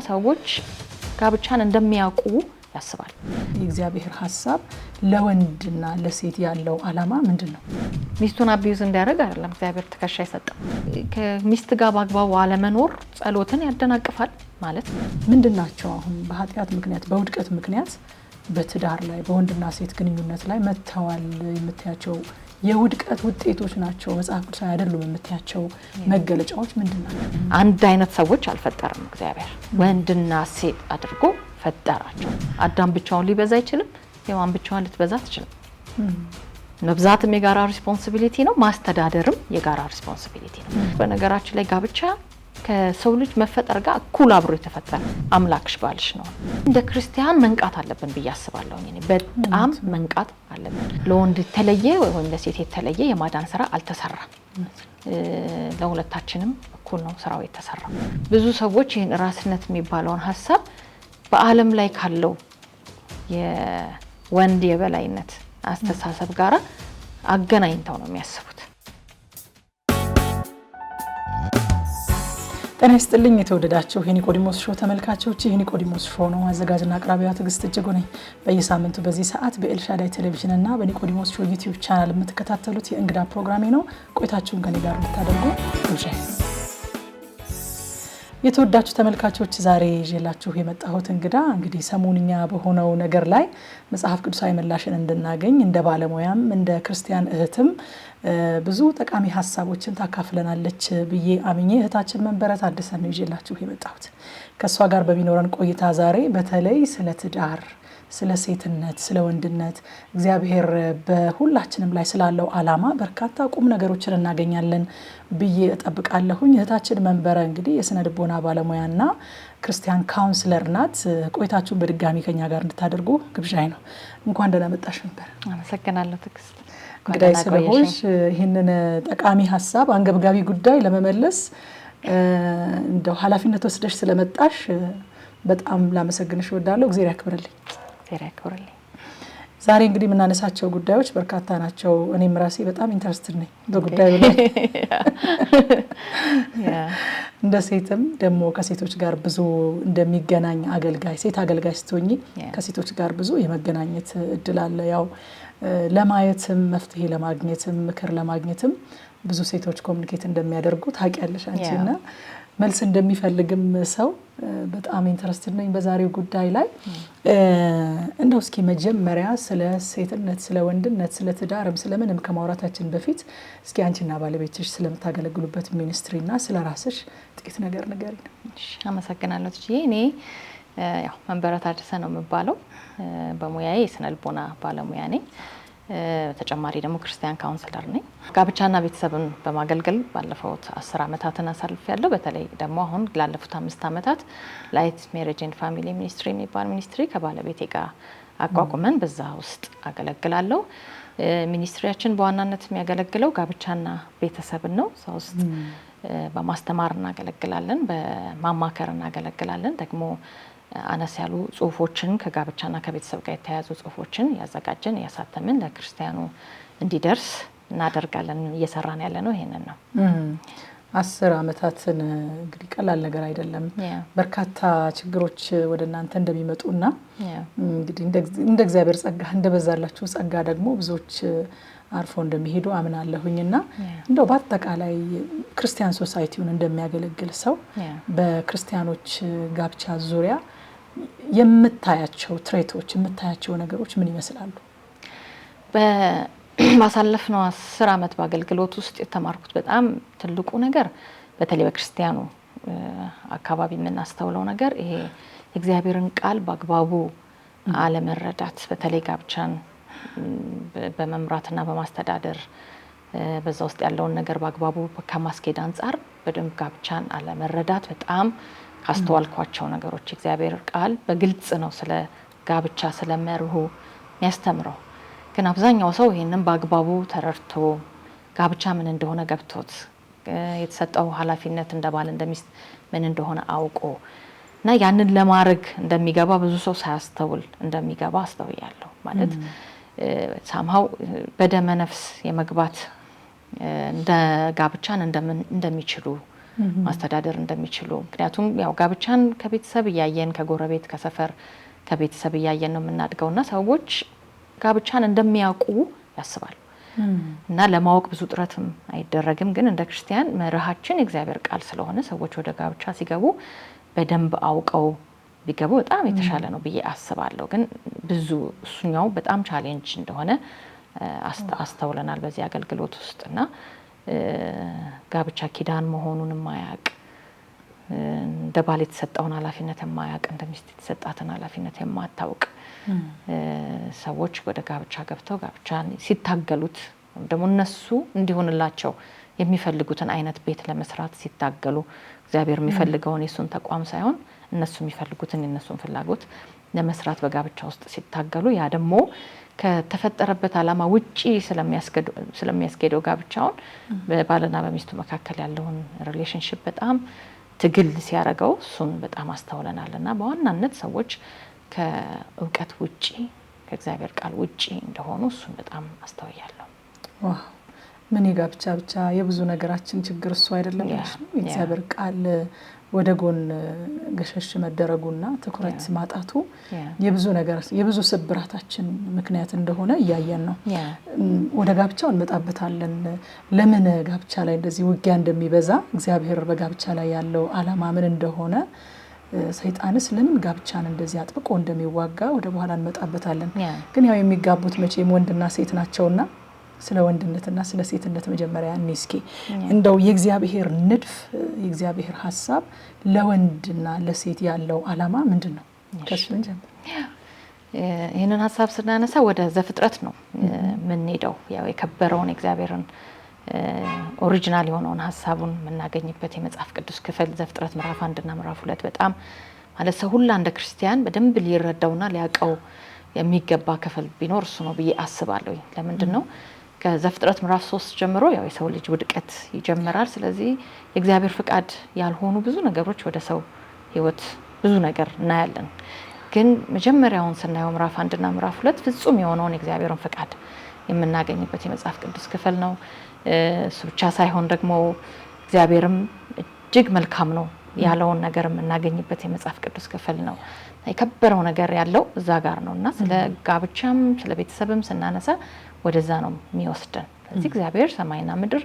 ሰዎች ጋብቻን እንደሚያውቁ ያስባል። የእግዚአብሔር ሐሳብ ለወንድና ለሴት ያለው ዓላማ ምንድነው? ሚስቱን አቢዩዝ እንዲያደርግ አይደለም እግዚአብሔር ትከሻ ይሰጣል። ከሚስት ጋር በአግባቡ አለመኖር ጸሎትን ያደናቅፋል ማለት ምንድናቸው? አሁን በኃጢአት ምክንያት በውድቀት ምክንያት በትዳር ላይ በወንድና ሴት ግንኙነት ላይ መተዋል የምትያቸው የውድቀት ውጤቶች ናቸው መጽሐፍ ቅዱሳዊ አይደሉም የምትያቸው መገለጫዎች ምንድናቸው? አንድ አይነት ሰዎች አልፈጠረም እግዚአብሔር ወንድና ሴት አድርጎ ፈጠራቸው። አዳም ብቻውን ሊበዛ አይችልም፣ ሔዋን ብቻዋን ልትበዛ አትችልም። መብዛትም የጋራ ሪስፖንሲቢሊቲ ነው፣ ማስተዳደርም የጋራ ሪስፖንሲቢሊቲ ነው። በነገራችን ላይ ጋብቻ ከሰው ልጅ መፈጠር ጋር እኩል አብሮ የተፈጠረ አምላክሽ ባልሽ ነው። እንደ ክርስቲያን መንቃት አለብን ብዬ አስባለሁ። እኔ በጣም መንቃት አለብን። ለወንድ የተለየ ወይም ለሴት የተለየ የማዳን ስራ አልተሰራም። ለሁለታችንም እኩል ነው ስራው የተሰራው። ብዙ ሰዎች ይህን ራስነት የሚባለውን ሀሳብ በዓለም ላይ ካለው የወንድ የበላይነት አስተሳሰብ ጋር አገናኝተው ነው የሚያስቡት። ጤና ይስጥልኝ የተወደዳችሁ የኒቆዲሞስ ሾው ተመልካቾች፣ የኒቆዲሞስ ሾው ነው። አዘጋጅና አቅራቢዋ ትዕግስት እጅጉ ነኝ። በየሳምንቱ በዚህ ሰዓት በኤልሻዳይ ቴሌቪዥን እና በኒቆዲሞስ ሾው ዩቲዩብ ቻናል የምትከታተሉት የእንግዳ ፕሮግራሜ ነው። ቆይታችሁን ከኔ ጋር እንድታደርጉ ግብዣዬ። የተወዳችሁ ተመልካቾች፣ ዛሬ ይዤላችሁ የመጣሁት እንግዳ እንግዲህ ሰሞንኛ በሆነው ነገር ላይ መጽሐፍ ቅዱሳዊ ምላሽን እንድናገኝ እንደ ባለሙያም እንደ ክርስቲያን እህትም ብዙ ጠቃሚ ሀሳቦችን ታካፍለናለች ብዬ አምኜ እህታችን መንበረ ታደሰን ነው ይዤላችሁ የመጣሁት። ከሷ ጋር በሚኖረን ቆይታ ዛሬ በተለይ ስለ ትዳር፣ ስለ ሴትነት፣ ስለ ወንድነት እግዚአብሔር በሁላችንም ላይ ስላለው ዓላማ በርካታ ቁም ነገሮችን እናገኛለን ብዬ እጠብቃለሁኝ። እህታችን መንበረ እንግዲህ የስነ ልቦና ባለሙያና ክርስቲያን ካውንስለር ናት። ቆይታችሁን በድጋሚ ከኛ ጋር እንድታደርጉ ግብዣይ ነው። እንኳን ደህና መጣሽ መንበረ። አመሰግናለሁ ትዕግስት። እንግዲህ ስለሆንሽ ይህንን ጠቃሚ ሀሳብ አንገብጋቢ ጉዳይ ለመመለስ እንደው ኃላፊነት ወስደሽ ስለመጣሽ በጣም ላመሰግንሽ እወዳለሁ። እግዚአብሔር ያክብርልኝ። ዛሬ እንግዲህ የምናነሳቸው ጉዳዮች በርካታ ናቸው። እኔም ራሴ በጣም ኢንተረስትድ ነኝ በጉዳዩ ላይ። እንደ ሴትም ደግሞ ከሴቶች ጋር ብዙ እንደሚገናኝ አገልጋይ ሴት አገልጋይ ስትሆኚ ከሴቶች ጋር ብዙ የመገናኘት እድል አለ። ያው ለማየትም መፍትሄ ለማግኘትም ምክር ለማግኘትም ብዙ ሴቶች ኮሚኒኬት እንደሚያደርጉ ታውቂያለሽ አንቺና መልስ እንደሚፈልግም ሰው በጣም ኢንተረስትድ ነኝ በዛሬው ጉዳይ ላይ። እንደው እስኪ መጀመሪያ ስለ ሴትነት፣ ስለ ወንድነት፣ ስለ ትዳርም ስለምንም ከማውራታችን በፊት እስኪ አንቺና ባለቤትሽ ስለምታገለግሉበት ሚኒስትሪና ስለ ራስሽ ጥቂት ነገር ንገሪኝ። እሺ፣ አመሰግናለሁ። እኔ ያው መንበረ ታደሰ ነው የምባለው። በሙያዬ የስነ ልቦና ባለሙያ ነኝ። ተጨማሪ ደግሞ ክርስቲያን ካውንስለር ነኝ። ጋብቻና ቤተሰብን በማገልገል ባለፉት 10 ዓመታትን አሳልፌያለሁ። በተለይ ደግሞ አሁን ላለፉት 5 ዓመታት ላይት ሜሬጅ ኤንድ ፋሚሊ ሚኒስትሪ የሚባል ሚኒስትሪ ከባለቤቴ ጋር አቋቁመን በዛ ውስጥ አገለግላለሁ። ሚኒስትሪያችን በዋናነት የሚያገለግለው ጋብቻና ቤተሰብን ነው። እዛ ውስጥ በማስተማር እናገለግላለን፣ በማማከር እናገለግላለን። ደግሞ አነስ ያሉ ጽሁፎችን ከጋብቻና ከቤተሰብ ጋር የተያያዙ ጽሁፎችን ያዘጋጀን ያሳተምን ለክርስቲያኑ እንዲደርስ እናደርጋለን። እየሰራን ያለ ነው ይሄንን ነው። 10 ዓመታትን እንግዲህ ቀላል ነገር አይደለም። በርካታ ችግሮች ወደ እናንተ እንደሚመጡና እንግዲህ እንደ እግዚአብሔር ጸጋ እንደበዛላችሁ ጸጋ ደግሞ ብዙዎች አርፎ እንደሚሄዱ አምናለሁኝና እንደው በአጠቃላይ ክርስቲያን ሶሳይቲውን እንደሚያገለግል ሰው በክርስቲያኖች ጋብቻ ዙሪያ የምታያቸው ትሬቶች የምታያቸው ነገሮች ምን ይመስላሉ? በማሳለፍነው 10 ዓመት በአገልግሎት ውስጥ የተማርኩት በጣም ትልቁ ነገር በተለይ በክርስቲያኑ አካባቢ የምናስተውለው ነገር ይሄ የእግዚአብሔርን ቃል በአግባቡ አለመረዳት፣ በተለይ ጋብቻን በመምራትና በማስተዳደር በዛ ውስጥ ያለውን ነገር በአግባቡ ከማስኬድ አንጻር በደንብ ጋብቻን አለመረዳት በጣም ካስተዋልኳቸው ነገሮች። እግዚአብሔር ቃል በግልጽ ነው ስለ ጋብቻ ስለመርሁ የሚያስተምረው፣ ግን አብዛኛው ሰው ይሄንን በአግባቡ ተረድቶ ጋብቻ ምን እንደሆነ ገብቶት የተሰጠው ኃላፊነት እንደ ባል እንደሚስት ምን እንደሆነ አውቆ እና ያንን ለማድረግ እንደሚገባ ብዙ ሰው ሳያስተውል እንደሚገባ አስተውያለሁ። ማለት ሳምሃው በደመ ነፍስ የመግባት እንደ ጋብቻን እንደሚችሉ ማስተዳደር እንደሚችሉ ምክንያቱም ያው ጋብቻን ከቤተሰብ ያያየን ከጎረቤት ከሰፈር ከቤተሰብ ያያየን ነው የምናድገውና ሰዎች ጋብቻን እንደሚያውቁ ያስባሉ እና ለማወቅ ብዙ ጥረትም አይደረግም ግን እንደ ክርስቲያን መርሃችን የእግዚአብሔር ቃል ስለሆነ ሰዎች ወደ ጋብቻ ሲገቡ በደንብ አውቀው ቢገቡ በጣም የተሻለ ነው ብዬ አስባለሁ ግን ብዙ እሱኛው በጣም ቻሌንጅ እንደሆነ አስተውለናል በዚህ አገልግሎት ውስጥና ጋብቻ ኪዳን መሆኑን ማያቅ እንደ ባል የተሰጠውን ኃላፊነት ማያቅ እንደ ሚስት የተሰጣትን ኃላፊነት የማታውቅ ሰዎች ወደ ጋብቻ ገብተው ጋብቻን ሲታገሉት ደግሞ እነሱ እንዲሆንላቸው የሚፈልጉትን አይነት ቤት ለመስራት ሲታገሉ እግዚአብሔር የሚፈልገውን የሱን ተቋም ሳይሆን እነሱ የሚፈልጉትን የነሱን ፍላጎት ለመስራት በጋብቻ ውስጥ ሲታገሉ ያ ደግሞ ከተፈጠረበት ዓላማ ውጪ ስለሚያስገደው ጋብቻውን በባልና በሚስቱ መካከል ያለውን ሪሌሽንሺፕ በጣም ትግል ሲያረጋው እሱን በጣም አስተውለናልና በዋናነት ሰዎች ከእውቀት ውጪ ከእግዚአብሔር ቃል ውጪ እንደሆኑ እሱን በጣም አስተውያለሁ። ዋው ምን ጋብቻ ብቻ የብዙ ነገራችን ችግር እሱ አይደለም ማለት ነው። የእግዚአብሔር ቃል ወደ ጎን ገሸሽ መደረጉና ትኩረት ማጣቱ የብዙ ነገር የብዙ ስብራታችን ምክንያት እንደሆነ ያያየን ነው። ወደ ጋብቻው እንመጣበታለን። ለምን ጋብቻ ላይ እንደዚህ ውጊያ እንደሚበዛ እግዚአብሔር በጋብቻ ላይ ያለው ዓላማ ምን እንደሆነ ሰይጣንስ ለምን ጋብቻን እንደዚህ አጥብቆ እንደሚዋጋ ወደ በኋላ እንመጣበታለን። ግን ያው የሚጋቡት መቼም ወንድና ሴት ናቸውና ስለ ወንድነትና ስለ ሴትነት መጀመሪያ እንስኪ እንደው የእግዚአብሔር ንድፍ የእግዚአብሔር ሐሳብ ለወንድና ለሴት ያለው ዓላማ ምንድነው? ከሱ እንጀምር። ይሄንን ሐሳብ ስናነሳ ወደ ዘፍጥረት ነው የምንሄደው። ያው የከበረውን እግዚአብሔርን ኦሪጂናል የሆነውን ሐሳቡን የምናገኝበት የመጽሐፍ ቅዱስ ክፍል ዘፍጥረት ምዕራፍ 1 እና ምዕራፍ 2 በጣም ማለት ሰው ሁሉ እንደ ክርስቲያን በደንብ ሊረዳውና ሊያቀው የሚገባ ክፍል ቢኖር እሱ ነው ብዬ አስባለሁ። ለምንድን ነው ከዘፍጥረት ምዕራፍ 3 ጀምሮ ያው የሰው ልጅ ውድቀት ይጀምራል። ስለዚህ የእግዚአብሔር ፍቃድ ያልሆኑ ብዙ ነገሮች ወደ ሰው ህይወት ብዙ ነገር እናያለን። ግን መጀመሪያውን ስናየው ምዕራፍ 1 እና ምዕራፍ 2 ፍጹም የሆነውን የእግዚአብሔርን ፍቃድ የምናገኝበት የመጽሐፍ ቅዱስ ክፍል ነው። እሱ ብቻ ሳይሆን ደግሞ እግዚአብሔርም እጅግ መልካም ነው ያለውን ነገር የምናገኝበት የመጽሐፍ ቅዱስ ክፍል ነው። የከበረው ነገር ያለው እዛ ጋር ነውና ስለ ጋብቻም ስለ ቤተሰብም ስናነሳ ወደዛ ነው የሚወስደን። ስለዚህ እግዚአብሔር ሰማይና ምድር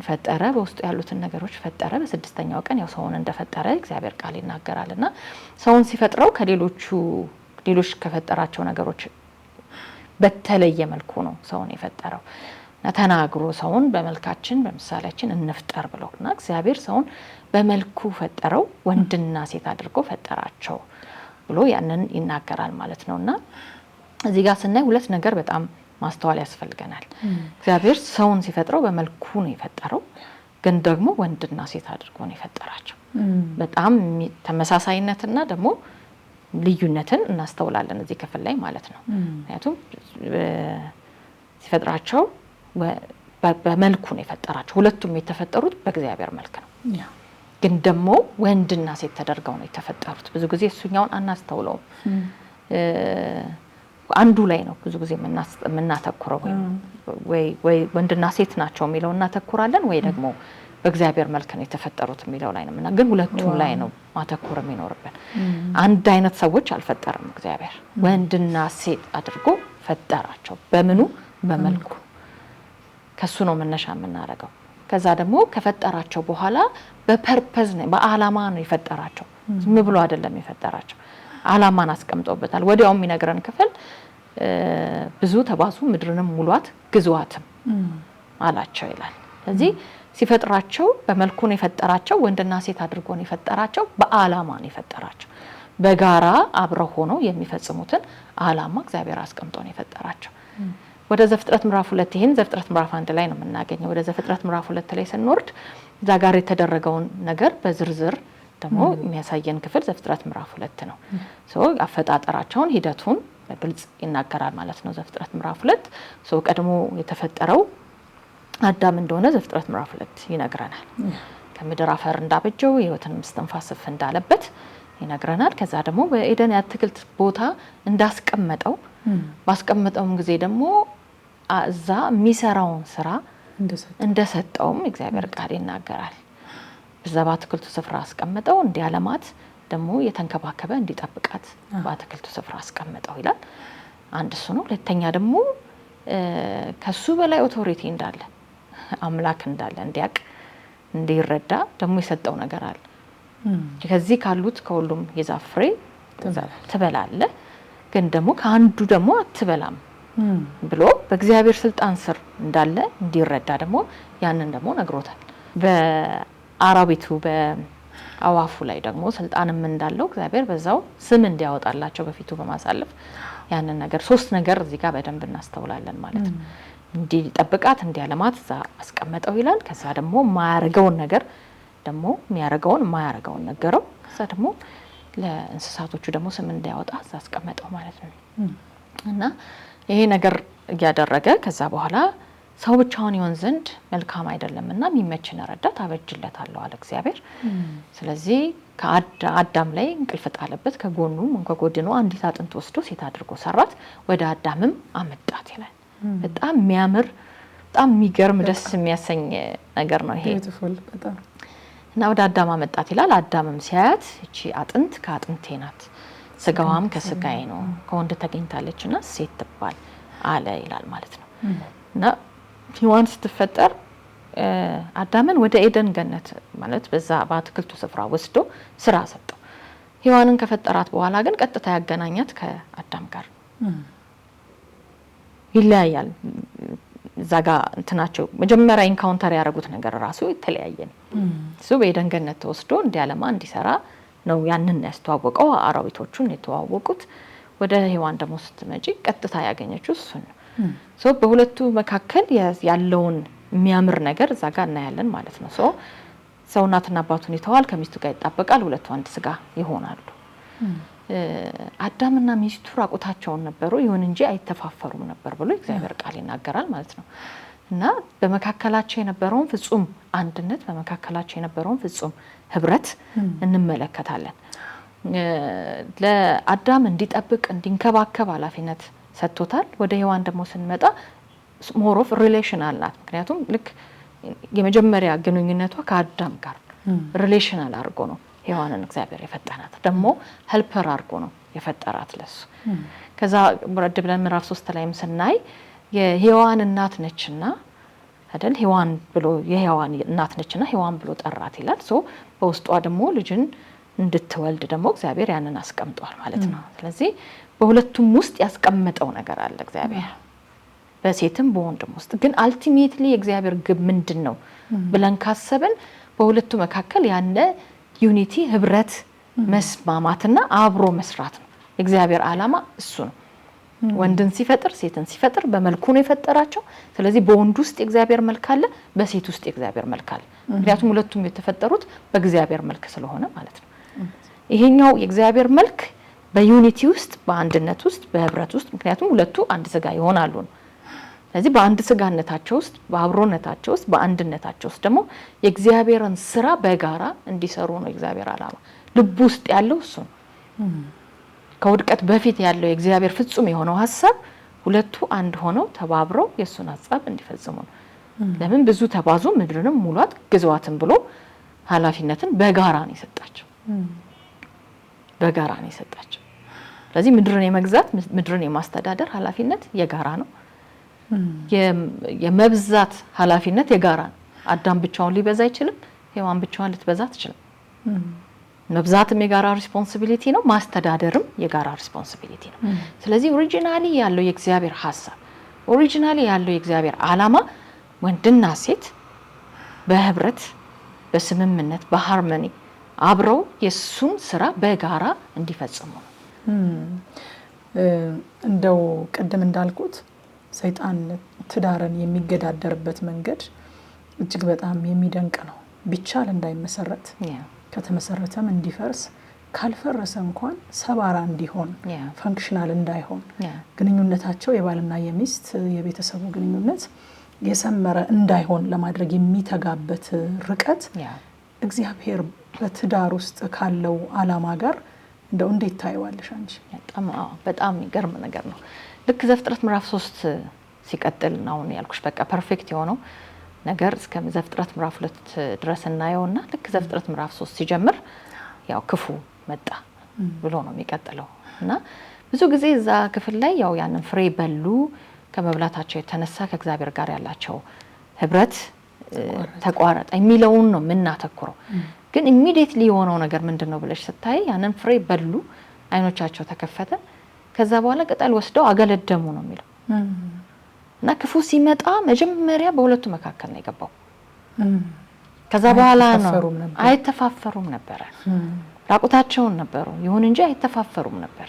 ፈጠረ፣ በውስጡ ያሉትን ነገሮች ፈጠረ። በስድስተኛው ቀን ያው ሰውን እንደፈጠረ እግዚአብሔር ቃል ይናገራልና ሰውን ሲፈጥረው ሌሎች ከፈጠራቸው ነገሮች በተለየ መልኩ ነው ሰውን የፈጠረው። ተናግሮ ሰውን በመልካችን በምሳሌያችን እንፍጠር ብለውና እግዚአብሔር ሰውን በመልኩ ፈጠረው፣ ወንድና ሴት አድርጎ ፈጠራቸው ብሎ ያንን ይናገራል ማለት ነውና እዚህ ጋር ስናይ ሁለት ነገር በጣም ማስተዋል ያስፈልገናል። እግዚአብሔር ሰውን ሲፈጥረው በመልኩ ነው የፈጠረው፣ ግን ደግሞ ወንድና ሴት አድርጎ ነው የፈጠራቸው። በጣም ተመሳሳይነትና ደግሞ ልዩነትን እናስተውላለን እዚህ ክፍል ላይ ማለት ነው። ምክንያቱም ሲፈጥራቸው በመልኩ ነው የፈጠራቸው። ሁለቱም የተፈጠሩት በእግዚአብሔር መልክ ነው። ግን ደግሞ ወንድና ሴት ተደርገው ነው የተፈጠሩት። ብዙ ጊዜ እሱኛውን አናስተውለውም። አንዱ ላይ ነው ብዙ ጊዜ የምናተኩረው። ወይ ወንድና ሴት ናቸው የሚለው እናተኩራለን፣ ወይ ደግሞ በእግዚአብሔር መልክ ነው የተፈጠሩት የሚለው ላይ ነው። ግን ሁለቱም ላይ ነው ማተኮር የሚኖርብን። አንድ አይነት ሰዎች አልፈጠረም እግዚአብሔር። ወንድና ሴት አድርጎ ፈጠራቸው። በምኑ? በመልኩ። ከሱ ነው መነሻ የምናደርገው። ከዛ ደግሞ ከፈጠራቸው በኋላ በፐርፐዝ ነው በአላማ ነው የፈጠራቸው። ዝም ብሎ አይደለም የፈጠራቸው፣ አላማን አስቀምጦበታል። ወዲያው የሚነግረን ክፍል ብዙ ተባዙ ምድርንም ሙሏት ግዙዋትም አላቸው ይላል። ስለዚህ ሲፈጥራቸው በመልኩ ነው የፈጠራቸው። ወንድና ሴት አድርጎ ነው የፈጠራቸው። በአላማ ነው የፈጠራቸው። በጋራ አብረው ሆነው የሚፈጽሙትን አላማ እግዚአብሔር አስቀምጦ ነው የፈጠራቸው። ወደ ዘፍጥረት ምዕራፍ 2 ይሄን ዘፍጥረት ምዕራፍ 1 ላይ ነው የምናገኘው። ወደ ዘፍጥረት ምዕራፍ 2 ላይ ስንወርድ እዛ ጋር የተደረገውን ነገር በዝርዝር ደግሞ የሚያሳየን ክፍል ዘፍጥረት ምዕራፍ 2 ነው። አፈጣጠራቸውን ሂደቱን በግልጽ ይናገራል ማለት ነው። ዘፍጥረት ምዕራፍ 2 ቀድሞ የተፈጠረው አዳም እንደሆነ ዘፍጥረት ምዕራፍ 2 ይነግረናል። ከምድር አፈር እንዳበጀው የሕይወትን እስትንፋስ እንዳለበት ይነግረናል። ከዛ ደግሞ በኤደን የአትክልት ቦታ እንዳስቀመጠው ባስቀመጠውም ጊዜ ደግሞ እዛ የሚሰራውን ስራ እንደሰጠውም እግዚአብሔር ቃል ይናገራል። በዛ በአትክልቱ ስፍራ አስቀመጠው፣ እንዲያለማት ደግሞ የተንከባከበ እንዲጠብቃት በአትክልቱ ስፍራ አስቀመጠው ይላል። አንድ እሱ ነው። ሁለተኛ ደግሞ ከሱ በላይ ኦቶሪቲ እንዳለ አምላክ እንዳለ እንዲያቅ እንዲረዳ ደግሞ የሰጠው ነገር አለ። ከዚህ ካሉት ከሁሉም የዛፍ ፍሬ ትበላለህ፣ ግን ደግሞ ከአንዱ ደግሞ አትበላም ብሎ በእግዚአብሔር ስልጣን ስር እንዳለ እንዲረዳ ደግሞ ያንን ደግሞ ነግሮታል። በአራዊቱ በአዋፉ ላይ ደግሞ ስልጣንም እንዳለው እግዚአብሔር በዛው ስም እንዲያወጣላቸው በፊቱ በማሳለፍ ያንን ነገር 3 ነገር እዚህ ጋር በደንብ እናስተውላለን ማለት ነው። እንዲጠብቃት እንዲያለማት እዛ አስቀመጠው ይላል። ከዛ ደግሞ ማያረገውን ነገር ደግሞ ማያረገውን ነገረው። ከዛ ደግሞ ለእንስሳቶቹ ደግሞ ስም እንዲያወጣ እዛ አስቀመጠው ማለት ነው። እና ይሄ ነገር እያደረገ ከዛ በኋላ ሰው ብቻውን ይሆን ዘንድ መልካም አይደለምና የሚመችን ረዳት አበጅለታለሁ አለ እግዚአብሔር። ስለዚህ ከአዳም ላይ እንቅልፍ ጣለበት፣ ከጎኑም ከጎድኑ አንዲት አጥንት ወስዶ ሴት አድርጎ ሰራት፣ ወደ አዳምም አመጣት ይላል። በጣም የሚያምር በጣም የሚገርም ደስ የሚያሰኝ ነገር ነው ይሄ። እና ወደ አዳም አመጣት ይላል። አዳምም ሲያያት እቺ አጥንት ከአጥንቴ ናት፣ ስጋዋም ከስጋዬ ነው፣ ከወንድ ተገኝታለችና ሴት ትባል አለ ይላል ማለት ነው። እና ሔዋን ስትፈጠር አዳምን ወደ ኤደን ገነት ማለት በዛ በአትክልቱ ስፍራ ወስዶ ስራ ሰጠው። ሔዋንን ከፈጠራት በኋላ ግን ቀጥታ ያገናኛት ከአዳም ጋር ይለያያል። ዛጋ እንትናቸው መጀመሪያ ኢንካውንተር ያደረጉት ነገር ራሱ የተለያየ ነው። እሱ በኤደን ገነት ተወስዶ እንዲያለማ እንዲሰራ ነው ያንን ያስተዋወቀው። አራዊቶቹን የተዋወቁት። ወደ ሔዋን ደግሞ ስትመጪ ቀጥታ ያገኘችው እሱን ነው። በሁለቱ መካከል ያለውን የሚያምር ነገር ዛጋ እናያለን ማለት ነው። ሰው እናትና አባቱን ይተዋል፣ ከሚስቱ ጋር ይጣበቃል፣ ሁለቱ አንድ ስጋ ይሆናሉ። አዳምና ሚስቱ ራቁታቸውን ነበሩ፣ ይሁን እንጂ አይተፋፈሩም ነበር ብሎ እግዚአብሔር ቃል ይናገራል ማለት ነው። እና በመካከላቸው የነበረውን ፍጹም አንድነት፣ በመካከላቸው የነበረውን ፍጹም ህብረት እንመለከታለን። ለአዳም እንዲጠብቅ እንዲንከባከብ ኃላፊነት ሰጥቶታል። ወደ ሔዋን ደግሞ ስንመጣ ሞር ኦፍ ሪሌሽናል ናት። ምክንያቱም ልክ የመጀመሪያ ግንኙነቷ ከአዳም ጋር ሪሌሽናል አድርጎ ነው ሔዋንን እግዚአብሔር የፈጠራት፣ ደግሞ ሄልፐር አድርጎ ነው የፈጠራት ለሱ። ከዛ ወረድ ብለን ምዕራፍ 3 ላይም ስናይ የሔዋን እናት ነችና አይደል፣ ሔዋን ብሎ የሔዋን እናት ነችና ሔዋን ብሎ ጠራት ይላል። በውስጧ ደግሞ ልጅን እንድትወልድ ደግሞ እግዚአብሔር ያንን አስቀምጧል ማለት ነው። ስለዚህ በሁለቱም ውስጥ ያስቀመጠው ነገር አለ እግዚአብሔር፣ በሴትም በወንድም ውስጥ። ግን አልቲሜትሊ የእግዚአብሔር ግብ ምንድነው ብለን ካሰብን በሁለቱ መካከል ያለ ዩኒቲ፣ ህብረት፣ መስማማትና አብሮ መስራት ነው። የእግዚአብሔር ዓላማ እሱ ነው። ወንድን ሲፈጥር ሴትን ሲፈጥር በመልኩ ነው የፈጠራቸው። ስለዚህ በወንድ ውስጥ የእግዚአብሔር መልክ አለ፣ በሴት ውስጥ የእግዚአብሔር መልክ አለ። ምክንያቱም ሁለቱም የተፈጠሩት በእግዚአብሔር መልክ ስለሆነ ማለት ነው። ይሄኛው የእግዚአብሔር መልክ በዩኒቲ ውስጥ፣ በአንድነት ውስጥ፣ በህብረት ውስጥ፣ ምክንያቱም ሁለቱ አንድ ስጋ ይሆናሉ ነው። ስለዚህ በአንድ ስጋነታቸው ውስጥ፣ በአብሮነታቸው ውስጥ፣ በአንድነታቸው ውስጥ ደግሞ የእግዚአብሔርን ስራ በጋራ እንዲሰሩ ነው የእግዚአብሔር ዓላማ። ልብ ውስጥ ያለው እሱ ነው። ከውድቀት በፊት ያለው የእግዚአብሔር ፍጹም የሆነው ሐሳብ ሁለቱ አንድ ሆነው ተባብረው የሱን ሐሳብ እንዲፈጽሙ ነው። ለምን ብዙ ተባዙ ምድርንም ሙሏት ግዟትን ብሎ ኃላፊነትን በጋራ ነው የሰጣቸው። በጋራ ነው የሰጣቸው። ስለዚህ ምድርን የመግዛት ምድርን የማስተዳደር ኃላፊነት የጋራ ነው። የመብዛት ኃላፊነት የጋራ ነው። አዳም ብቻውን ሊበዛ አይችልም፣ ሔዋን ብቻዋን ልትበዛ አትችልም። መብዛትም የጋራ ሪስፖንሲቢሊቲ ነው፣ ማስተዳደርም የጋራ ሪስፖንሲቢሊቲ ነው። ስለዚህ ኦሪጂናሊ ያለው የእግዚአብሔር ሐሳብ፣ ኦሪጂናሊ ያለው የእግዚአብሔር ዓላማ ወንድና ሴት በህብረት በስምምነት በሃርመኒ አብረው የሱን ስራ በጋራ እንዲፈጽሙ ነው። እንደው ቅድም እንዳልኩት ሰይጣን ትዳርን የሚገዳደርበት መንገድ እጅግ በጣም የሚደንቅ ነው። ቢቻል እንዳይመሰረት፣ ከተመሰረተም እንዲፈርስ፣ ካልፈረሰ እንኳን ሰባራ እንዲሆን፣ ፈንክሽናል እንዳይሆን፣ ግንኙነታቸው የባልና የሚስት የቤተሰቡ ግንኙነት የሰመረ እንዳይሆን ለማድረግ የሚተጋበት ርቀት እግዚአብሔር በትዳር ውስጥ ካለው ዓላማ ጋር እንደው እንዴት ታይዋለሽ አንቺ? በጣም የሚገርም ነገር ነው። ልክ ዘፍጥረት ምዕራፍ 3 ሲቀጥል ነው ያልኩሽ። በቃ ፐርፌክት የሆነው ነገር እስከ ዘፍጥረት ምዕራፍ 2 ድረስ እናየውና ልክ ዘፍጥረት ምዕራፍ 3 ሲጀምር ያው ክፉ መጣ ብሎ ነው የሚቀጥለው እና ብዙ ጊዜ እዛ ክፍል ላይ ያው ያንን ፍሬ በሉ ከመብላታቸው የተነሳ ከእግዚአብሔር ጋር ያላቸው ህብረት ተቋረጠ የሚለውን ነው የምናተኩረው። ግን ኢሚዲየትሊ የሆነው ነገር ምንድነው ብለሽ ስታይ ያንን ፍሬ በሉ አይኖቻቸው ተከፈተ ከዛ በኋላ ቅጠል ወስደው አገለደሙ ነው የሚለው እና ክፉ ሲመጣ መጀመሪያ በሁለቱ መካከል ነው የገባው። ከዛ በኋላ ነው አይተፋፈሩም ነበር ራቁታቸውን ነበሩ ይሁን እንጂ አይተፋፈሩም ነበር።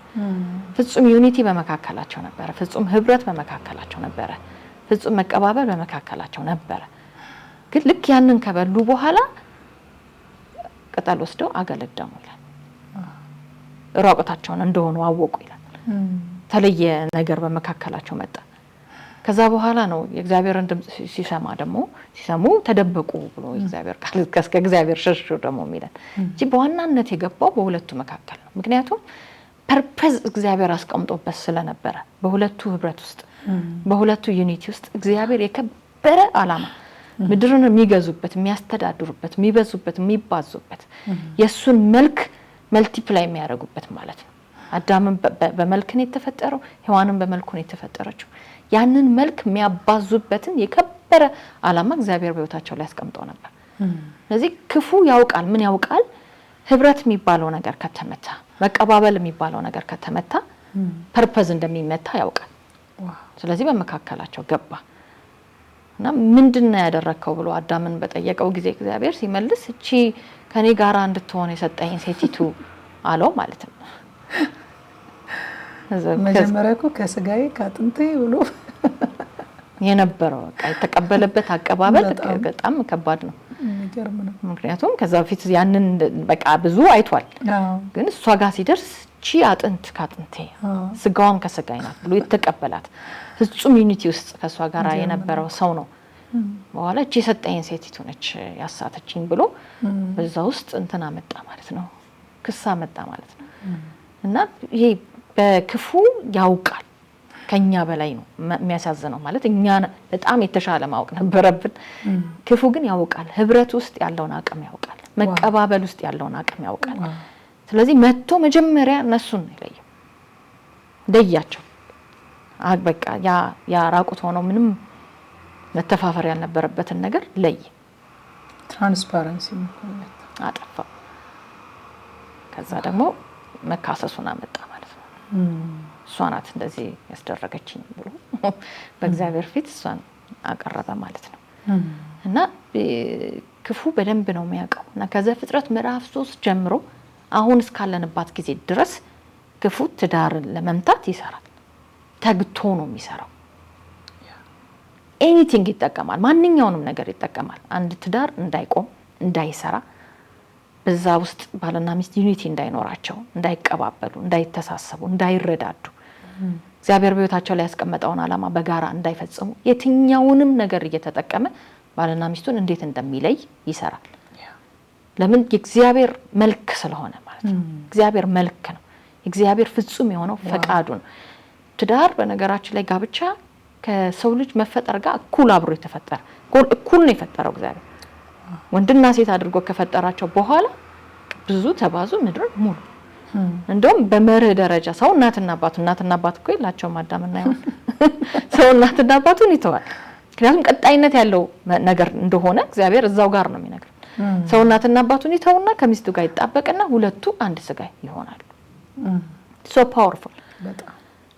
ፍጹም ዩኒቲ በመካከላቸው ነበር ፍጹም ህብረት በመካከላቸው ነበር ፍጹም መቀባበል በመካከላቸው ነበር። ግን ልክ ያንን ከበሉ በኋላ ቅጠል ወስደው አገለደሙ ይላል። ራቁታቸውን እንደሆኑ አወቁ ይላል። ተለየ ነገር በመካከላቸው መጣ። ከዛ በኋላ ነው የእግዚአብሔርን ድምጽ ሲሰሙ ተደበቁ ብሎ እግዚአብሔር ቃል ከእግዚአብሔር ሸሹ ደግሞ የሚለን እንጂ በዋናነት የገባው በሁለቱ መካከል ነው። ምክንያቱም ፐርፐዝ እግዚአብሔር አስቀምጦበት ስለነበረ በሁለቱ ህብረት ውስጥ በሁለቱ ዩኒቲ ውስጥ እግዚአብሔር የከበረ ዓላማ ምድርን የሚገዙበት የሚያስተዳድሩበት የሚበዙበት የሚባዙበት የሱን መልክ መልቲፕላይ የሚያደርጉበት ማለት ነው። አዳምን በመልክ ነው የተፈጠረው ሔዋንን በመልኩ ነው የተፈጠረችው። ያንን መልክ የሚያባዙበትን የከበረ ዓላማ እግዚአብሔር በህይወታቸው ላይ አስቀምጦ ነበር። ስለዚህ ክፉ ያውቃል ምን ያውቃል ህብረት የሚባለው ነገር ከተመታ መቀባበል የሚባለው ነገር ከተመታ ፐርፐዝ እንደሚመታ ያውቃል። ስለዚህ በመካከላቸው ገባ እና ምንድነው ያደረከው ብሎ አዳምን በጠየቀው ጊዜ እግዚአብሔር ሲመልስ እቺ ከኔ ጋር እንድትሆን የሰጠኝ ሴቲቱ አለው ማለት ነው። መጀመሪያ እኮ ከስጋዬ ከአጥንቴ ብሎ የነበረው በቃ የተቀበለበት አቀባበል በጣም ከባድ ነው። የሚገርም ነው። ምክንያቱም ከዛ በፊት ያንን በቃ ብዙ አይቷል። ግን እሷ ጋር ሲደርስ ቺ አጥንት ከአጥንቴ ስጋዋም ከስጋዬ ናት ብሎ የተቀበላት ፍጹም ዩኒቲ ውስጥ ከሷ ጋር የነበረው ሰው ነው። በኋላ እቺ የሰጠኝ ሴቲቱ ነች ያሳተችኝ ብሎ በዛ ውስጥ እንትና መጣ ማለት ነው ክሳ መጣ ማለት ነው። እና ይሄ በክፉ ያውቃል ከኛ በላይ ነው የሚያሳዝነው ማለት እኛ በጣም የተሻለ ማወቅ ነበረብን። ክፉ ግን ያውቃል ህብረት ውስጥ ያለውን አቅም ያውቃል መቀባበል ውስጥ ያለውን አቅም ያውቃል። ስለዚህ መጥቶ መጀመሪያ እነሱን ለያቸው በቃ ያ ራቁት ሆኖ ምንም መተፋፈር ያልነበረበትን ነገር ለይ ትራንስፓረንሲ አጠፋ። ከዛ ደግሞ መካሰሱን አመጣ ማለት ነው። እሷ ናት እንደዚህ ያስደረገችኝ ብሎ በእግዚአብሔር ፊት እሷን አቀረበ ማለት ነው። እና ክፉ በደንብ ነው የሚያውቀው እና ከዘፍጥረት ምዕራፍ 3 ጀምሮ አሁን እስካለንባት ጊዜ ድረስ ክፉ ትዳርን ለመምታት ይሰራል። ተግቶ ነው የሚሰራው። ኤኒቲንግ ይጠቀማል ማንኛውንም ነገር ይጠቀማል አንድ ትዳር እንዳይቆም እንዳይሰራ በዛ ውስጥ ባልና ሚስት ዩኒቲ እንዳይኖራቸው እንዳይቀባበሉ እንዳይተሳሰቡ እንዳይረዳዱ እግዚአብሔር በህይወታቸው ላይ ያስቀመጠውን ዓላማ በጋራ እንዳይፈጽሙ የትኛውንም ነገር እየተጠቀመ ባልና ሚስቱን እንዴት እንደሚለይ ይሰራል። ለምን የእግዚአብሔር መልክ ስለሆነ ማለት ነው። እግዚአብሔር መልክ ነው። እግዚአብሔር ፍጹም የሆነው ፈቃዱ ነው። ትዳር በነገራችን ላይ ጋብቻ ከሰው ልጅ መፈጠር ጋር እኩል አብሮ የተፈጠረ እኩል ነው የፈጠረው እግዚአብሔር ወንድና ሴት አድርጎ ከፈጠራቸው በኋላ ብዙ ተባዙ ምድር ሙሉ። እንደውም በመርህ ደረጃ ሰው እናትና አባት እኮ የላቸውም አዳምና ሔዋን ሰው እናትና አባቱን ይተዋል። ምክንያቱም ቀጣይነት ያለው ነገር እንደሆነ እግዚአብሔር እዛው ጋር ነው የሚነግረን። ሰው እናትና አባቱን ይተውና ከሚስቱ ጋር ይጣበቅና ሁለቱ አንድ ስጋ ይሆናሉ። ሶ ፓወርፉል በጣም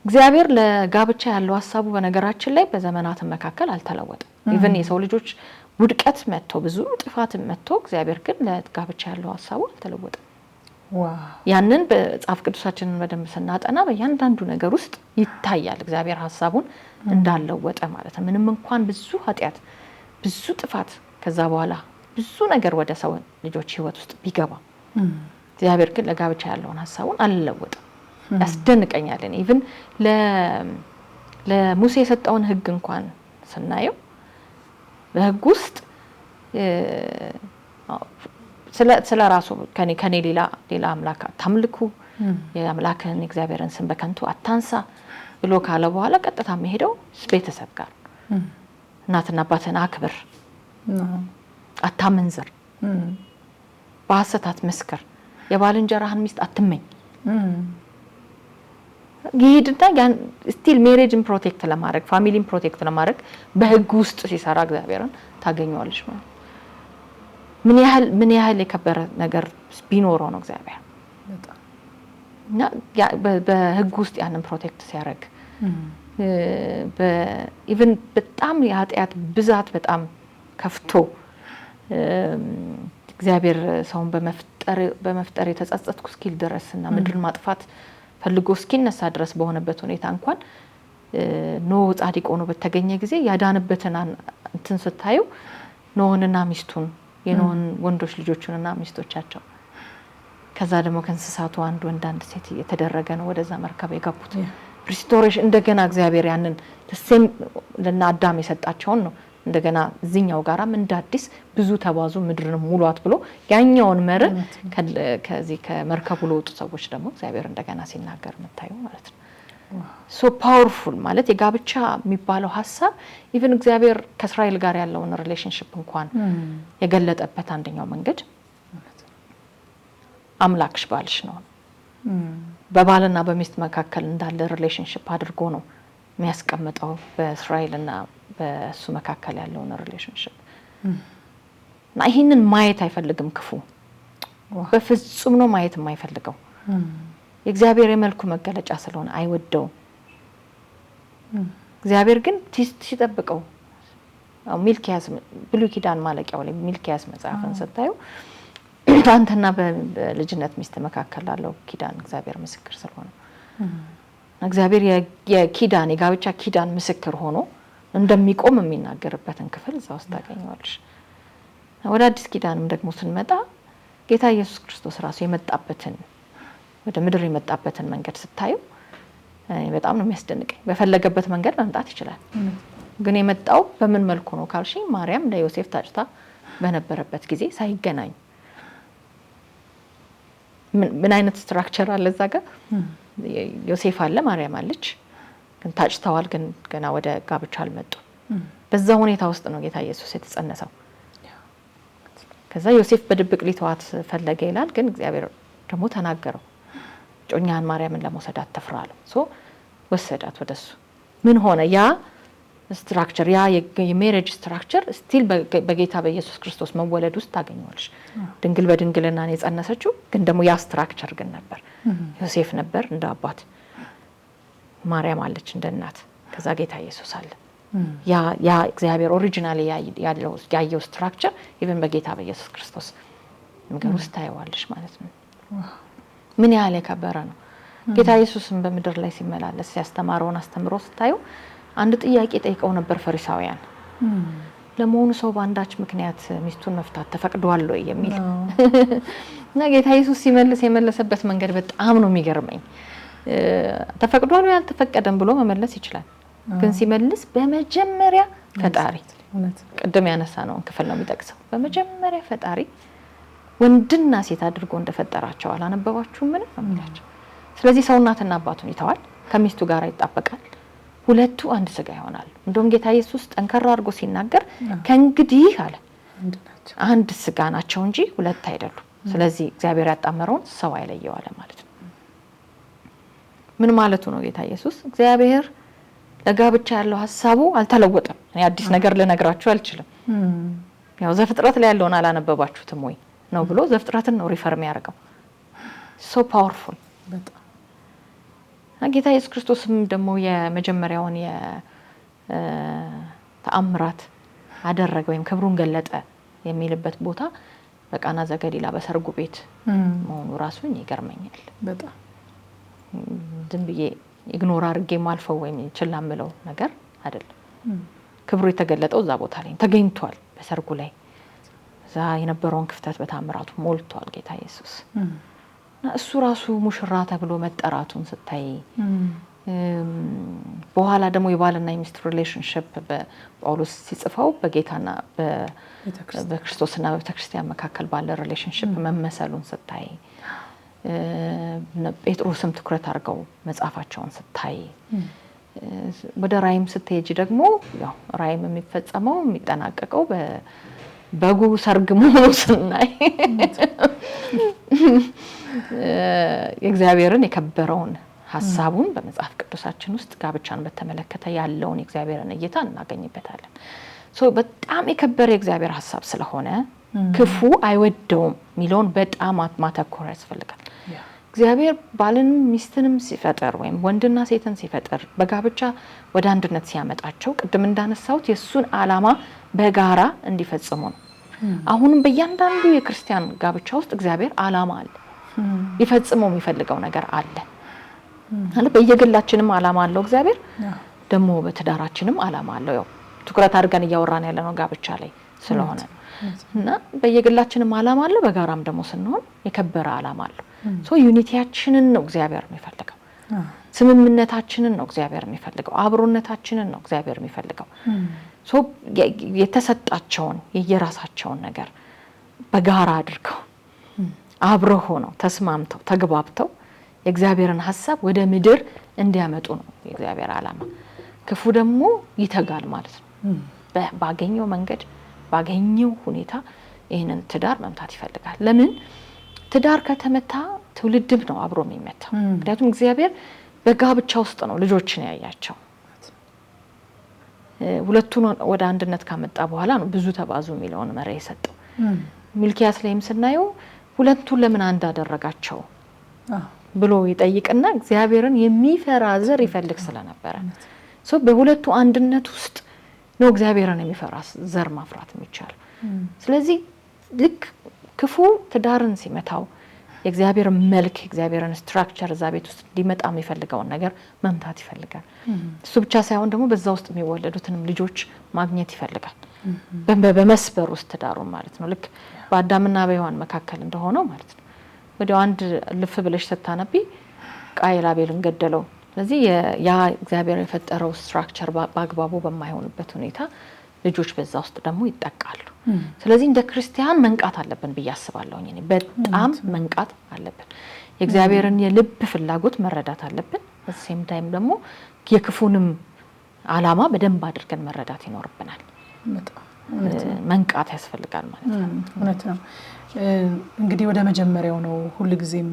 እግዚአብሔር ለጋብቻ ያለው ሐሳቡ በነገራችን ላይ በዘመናት መካከል አልተለወጠም። ኢቭን የሰው ልጆች ውድቀት መጥቶ ብዙ ጥፋት መጥቶ እግዚአብሔር ግን ለጋብቻ ያለው ሐሳቡ አልተለወጠም። ያንን በጻፍ ቅዱሳችንን በደንብ ስናጠና በእያንዳንዱ ነገር ውስጥ ይታያል እግዚአብሔር ሐሳቡን እንዳለወጠ ማለት ነው። ምንም እንኳን ብዙ ኃጢያት ብዙ ጥፋት ከዛ በኋላ ብዙ ነገር ወደ ሰው ልጆች ህይወት ውስጥ ቢገባ እግዚአብሔር ግን ለጋብቻ ያለውን ሐሳቡን አልለወጠም። ያስደንቀኛል። ኢቭን ለሙሴ የሰጠውን ህግ እንኳን ስናየው በህግ ውስጥ ስለ ራሱ ከኔ ሌላ አምላክ አታምልኩ የአምላክህን እግዚአብሔርን ስም በከንቱ አታንሳ ብሎ ካለ በኋላ ቀጥታ መሄደው ቤተሰብ ጋር እናትና አባትን አክብር አታመንዝር፣ በሐሰት አትመስክር፣ የባልንጀራህን ሚስት አትመኝ። ይሄድና ያን ስቲል ሜሬጅን ፕሮቴክት ለማድረግ ፋሚሊን ፕሮቴክት ለማድረግ በህግ ውስጥ ሲሰራ እግዚአብሔርን ታገኘዋለሽ ማለት ምን ያህል የከበረ ነገር ቢኖረው ነው እግዚአብሔር እና በህግ ውስጥ ያንን ፕሮቴክት ሲያደርግ ኢቭን በጣም የኃጢአት ብዛት በጣም ከፍቶ እግዚአብሔር ሰውን በመፍጠር የተጸጸትኩ እስኪል ድረስና ምድርን ማጥፋት ፈልጎ እስኪነሳ ድረስ በሆነበት ሁኔታ እንኳን ኖህ ጻድቅ ሆኖ በተገኘ ጊዜ ያዳነበትን እንትን ስታዩ ኖህንና ሚስቱን የኖህን ወንዶች ልጆቹንና ሚስቶቻቸው ከዛ ደግሞ ከእንስሳቱ አንድ ወንድ አንድ ሴት የተደረገ ነው ወደዛ መርከብ የገቡት ሪስቶሬሽን እንደገና እግዚአብሔር ያንን ተሰም ለአዳም የሰጣቸውን ነው እንደገና እዚህኛው ጋራም እንዳዲስ ብዙ ተባዙ ምድርን ሙሏት ብሎ ያኛውን መርህ ከዚህ ከመርከቡ ለወጡ ሰዎች ደግሞ እግዚአብሔር እንደገና ሲናገር መታዩ ማለት ነው። ሶ ፓወርፉል ማለት የጋብቻ የሚባለው ሐሳብ ኢቭን እግዚአብሔር ከእስራኤል ጋር ያለውን ሪሌሽንሺፕ እንኳን የገለጠበት አንደኛው መንገድ አምላክሽ ባልሽ ነው። በባልና በሚስት መካከል እንዳለ ሪሌሽንሺፕ አድርጎ ነው የሚያስቀምጠው በእስራኤልና በሱ መካከል ያለውን ሪሌሽንሺፕ እና ይሄንን ማየት አይፈልግም ክፉ በፍጹም ነው ማየት የማይፈልገው የእግዚአብሔር የመልኩ መገለጫ ስለሆነ አይወደው እግዚአብሔር ግን ሲጠብቀው ሚልኪያስ ብሉይ ኪዳን ማለቂያው ላይ ሚልኪያስ መጽሐፍን ስታዩ አንተና በልጅነት ሚስት መካከል ያለው ኪዳን እግዚአብሔር ምስክር ስለሆነ እግዚአብሔር የኪዳን የጋብቻ ኪዳን ምስክር ሆኖ እንደሚቆም የሚናገርበትን ክፍል እዛ ውስጥ ታገኛለሽ። ወደ አዲስ ኪዳንም ደግሞ ስንመጣ ጌታ ኢየሱስ ክርስቶስ ራሱ የመጣበትን ወደ ምድር የመጣበትን መንገድ ስታዩ በጣም ነው የሚያስደንቀኝ። በፈለገበት መንገድ መምጣት ይችላል። ግን የመጣው በምን መልኩ ነው ካልሽኝ ማርያም ለዮሴፍ ታጭታ በነበረበት ጊዜ ሳይገናኝ ምን አይነት ስትራክቸር አለ እዛ ጋር ዮሴፍ አለ ማርያም አለች ግን ታጭተዋል ግን ገና ወደ ጋብቻ አልመጡም። በዛ ሁኔታ ውስጥ ነው ጌታ ኢየሱስ የተጸነሰው። ከዛ ዮሴፍ በድብቅ ሊተዋት ፈለገ ይላል ግን እግዚአብሔር ደግሞ ተናገረው ጮኛን ማርያምን ለመውሰድ አትፍራ አለው። ሶ ወሰዳት ወደሱ ምን ሆነ ያ ስትራክቸር ያ የሜሬጅ ስትራክቸር ስቲል በጌታ በኢየሱስ ክርስቶስ መወለድ ውስጥ ታገኘዋለሽ። ድንግል በድንግልና ነው የጸነሰችው ግን ደግሞ ያ ስትራክቸር ግን ነበር። ዮሴፍ ነበር እንደ አባት ማርያም አለች እንደ እናት ከዛ ጌታ ኢየሱስ አለ። ያ እግዚአብሔር ኦሪጂናሊ ያለው ስትራክቸር ኢቭን በጌታ በኢየሱስ ክርስቶስ ነገር ውስጥ ታየዋለሽ ማለት ነው። ምን ያህል የከበረ ነው። ጌታ ኢየሱስም በምድር ላይ ሲመላለስ ሲያስተማረውን አስተምሮ ስታዩ አንድ ጥያቄ ጠይቀው ነበር ፈሪሳውያን ለመሆኑ ሰው በአንዳች ምክንያት ሚስቱን መፍታት ተፈቅዷል ወይ የሚል እና ጌታ ኢየሱስ ሲመልስ የመለሰበት መንገድ በጣም ነው የሚገርመኝ። ተፈቅዷል ወይ አልተፈቀደም ብሎ መመለስ ይችላል ግን ሲመልስ በመጀመሪያ ፈጣሪ ቅድም ያነሳነውን ክፍል ነው የሚጠቅሰው። በመጀመሪያ ፈጣሪ ወንድና ሴት አድርጎ እንደፈጠራቸው አላነበባችሁም ምን የሚላቸው። ስለዚህ ሰው እናትና አባቱን ይተዋል ከሚስቱ ጋር ይጣበቃል ሁለቱ አንድ ስጋ ይሆናሉ። እንደውም ጌታ ኢየሱስ ጠንከራ አድርጎ ሲናገር ከእንግዲህ አለ አንድ ስጋ ናቸው እንጂ ሁለት አይደሉም። ስለዚህ እግዚአብሔር ያጣመረውን ሰው አይለየው አለ ማለት ነው። ምን ማለቱ ነው ጌታ ኢየሱስ? እግዚአብሔር ለጋብቻ ያለው ሐሳቡ አልተለወጠም። እኔ አዲስ ነገር ልነግራችሁ አልችልም። ያው ዘፍጥረት ላይ ያለውን አላነበባችሁትም ወይ ነው ብሎ ዘፍጥረትን ነው ሪፈር የሚያደርገው። ሶ ፓወርፉል በጣም ጌታ ኢየሱስ ክርስቶስም ደግሞ የመጀመሪያውን የተአምራት አደረገ ወይም ክብሩን ገለጠ የሚልበት ቦታ በቃና ዘገሊላ በሰርጉ ቤት መሆኑ ራሱን ይገርመኛል በጣም። ዝም ብዬ ኢግኖር አድርጌ ማልፈው ወይም ችላምለው ነገር አይደለም። ክብሩ የተገለጠው እዛ ቦታ ላይ ተገኝቷል በሰርጉ ላይ። እዛ የነበረውን ክፍተት በታምራቱ ሞልቷል ጌታ ኢየሱስ። እሱ ራሱ ሙሽራ ተብሎ መጠራቱን ስታይ በኋላ ደግሞ የባልና የሚስት ሪሌሽንሺፕ በጳውሎስ ሲጽፈው በጌታና በክርስቶስና በቤተክርስቲያን መካከል ባለ ሪሌሽንሺፕ መመሰሉን ስታይ ጴጥሮስም ትኩረት አድርገው መጻፋቸውን ስታይ ወደ ራእይም ስትሄጂ ደግሞ ያው ራእይም የሚፈጸመው የሚጠናቀቀው በጉ ሰርግ መሆኑ ስናይ የእግዚአብሔርን የከበረውን ሐሳቡን በመጽሐፍ ቅዱሳችን ውስጥ ጋብቻን በተመለከተ ያለውን የእግዚአብሔርን እይታ እናገኝበታለን። በጣም የከበረ የእግዚአብሔር ሐሳብ ስለሆነ ክፉ አይወደውም ሚሊዮን በጣም ማተኮር ያስፈልጋል። እግዚአብሔር ባልንም ሚስትንም ሲፈጥር ወይም ወንድና ሴትን ሲፈጥር በጋብቻ ወደ አንድነት ሲያመጣቸው ቅድም እንዳነሳሁት የሱን ዓላማ በጋራ እንዲፈጽሙ ነው። አሁንም በእያንዳንዱ የክርስቲያን ጋብቻ ውስጥ እግዚአብሔር ዓላማ አለ፣ ሊፈጽመው የሚፈልገው ነገር አለ። በየግላችንም ዓላማ አለው እግዚአብሔር፣ ደግሞ በትዳራችንም ዓላማ አለው። ያው ትኩረት አድርገን እያወራን ያለነው ጋብቻ ላይ ስለሆነ እና በየግላችንም ዓላማ አለው፣ በጋራም ደግሞ ስንሆን የከበረ ዓላማ አለው። ዩኒቲያችንን ነው እግዚአብሔር የሚፈልገው፣ ስምምነታችንን ነው እግዚአብሔር የሚፈልገው፣ አብሮነታችንን ነው እግዚአብሔር የሚፈልገው። የተሰጣቸውን የየራሳቸውን ነገር በጋራ አድርገው አብረው ሆነው ተስማምተው ተግባብተው የእግዚአብሔርን ሐሳብ ወደ ምድር እንዲያመጡ ነው የእግዚአብሔር ዓላማ። ክፉ ደግሞ ይተጋል ማለት ነው። ባገኘው መንገድ ባገኘው ሁኔታ ይህንን ትዳር መምታት ይፈልጋል። ለምን? ትዳር ከተመታ ትውልድም ነው አብሮ የሚመታው። ምክንያቱም እግዚአብሔር በጋብቻ ውስጥ ነው ልጆችን ያያቸው። ሁለቱን ወደ አንድነት ካመጣ በኋላ ነው ብዙ ተባዙ የሚለውን መርህ የሰጠው። ሚልኪያስ ላይም ስናየው ሁለቱን ለምን አንድ አደረጋቸው ብሎ ይጠይቅና እግዚአብሔርን የሚፈራ ዘር ይፈልግ ስለነበረ በሁለቱ አንድነት ውስጥ ነው እግዚአብሔርን የሚፈራ ዘር ማፍራት የሚቻል። ስለዚህ ልክ ክፉ ትዳርን ሲመታው የእግዚአብሔር መልክ የእግዚአብሔርን ስትራክቸር እዛ ቤት ውስጥ እንዲመጣ የሚፈልገውን ነገር መምታት ይፈልጋል። እሱ ብቻ ሳይሆን ደግሞ በዛ ውስጥ የሚወለዱትንም ልጆች ማግኘት ይፈልጋል። በመስበር ውስጥ ትዳሩን ማለት ነው። ልክ በአዳምና በሔዋን መካከል እንደሆነው ማለት ነው። ወዲያው አንድ ልፍ ብለሽ ስታነቢ ቃየል አቤልን ገደለው። ስለዚህ ያ እግዚአብሔር የፈጠረው ስትራክቸር በአግባቡ በማይሆንበት ሁኔታ ልጆች በዛ ውስጥ ደግሞ ይጠቃሉ። ስለዚህ እንደ ክርስቲያን መንቃት አለብን ብዬ አስባለሁ። እኔ በጣም መንቃት አለብን። የእግዚአብሔርን የልብ ፍላጎት መረዳት አለብን። በሴም ታይም ደግሞ የክፉንም ዓላማ በደንብ አድርገን መረዳት ይኖርብናል። መንቃት ያስፈልጋል ማለት ነው። እውነት ነው። እንግዲህ ወደ መጀመሪያው ነው ሁልጊዜም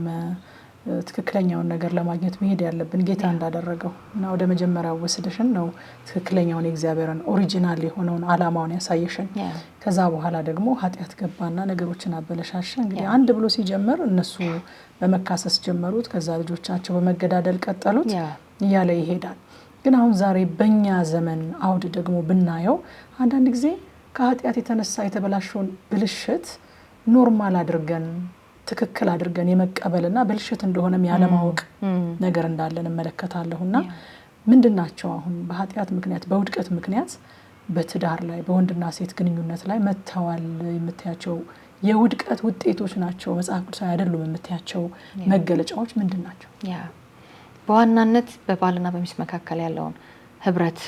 ትክክለኛውን ነገር ለማግኘት መሄድ ያለብን ጌታ እንዳደረገው እና ወደ መጀመሪያው ወስደሽን ነው ትክክለኛውን የእግዚአብሔርን ኦሪጂናል የሆነውን ዓላማውን ያሳየሽን። ከዛ በኋላ ደግሞ ኃጢአት ገባና ነገሮችን አበለሻሸ። እንግዲህ አንድ ብሎ ሲጀምር እነሱ በመካሰስ ጀመሩት፣ ከዛ ልጆቻቸው በመገዳደል ቀጠሉት እያለ ይሄዳል። ግን አሁን ዛሬ በእኛ ዘመን አውድ ደግሞ ብናየው አንዳንድ ጊዜ ከኃጢአት የተነሳ የተበላሸውን ብልሽት ኖርማል አድርገን ትክክል አድርገን የመቀበልና ብልሽት እንደሆነም ያለማወቅ ነገር እንዳለን እመለከታለሁና ምንድናቸው አሁን በኃጢአት ምክንያት በውድቀት ምክንያት በትዳር ላይ በወንድና ሴት ግንኙነት ላይ መተዋል የምትያቸው የውድቀት ውጤቶች ናቸው መጽሐፍ ቅዱሳዊ አይደሉም የምትያቸው መገለጫዎች ምንድናቸው? በዋናነት በባልና በሚስት መካከል ያለውን ህብረት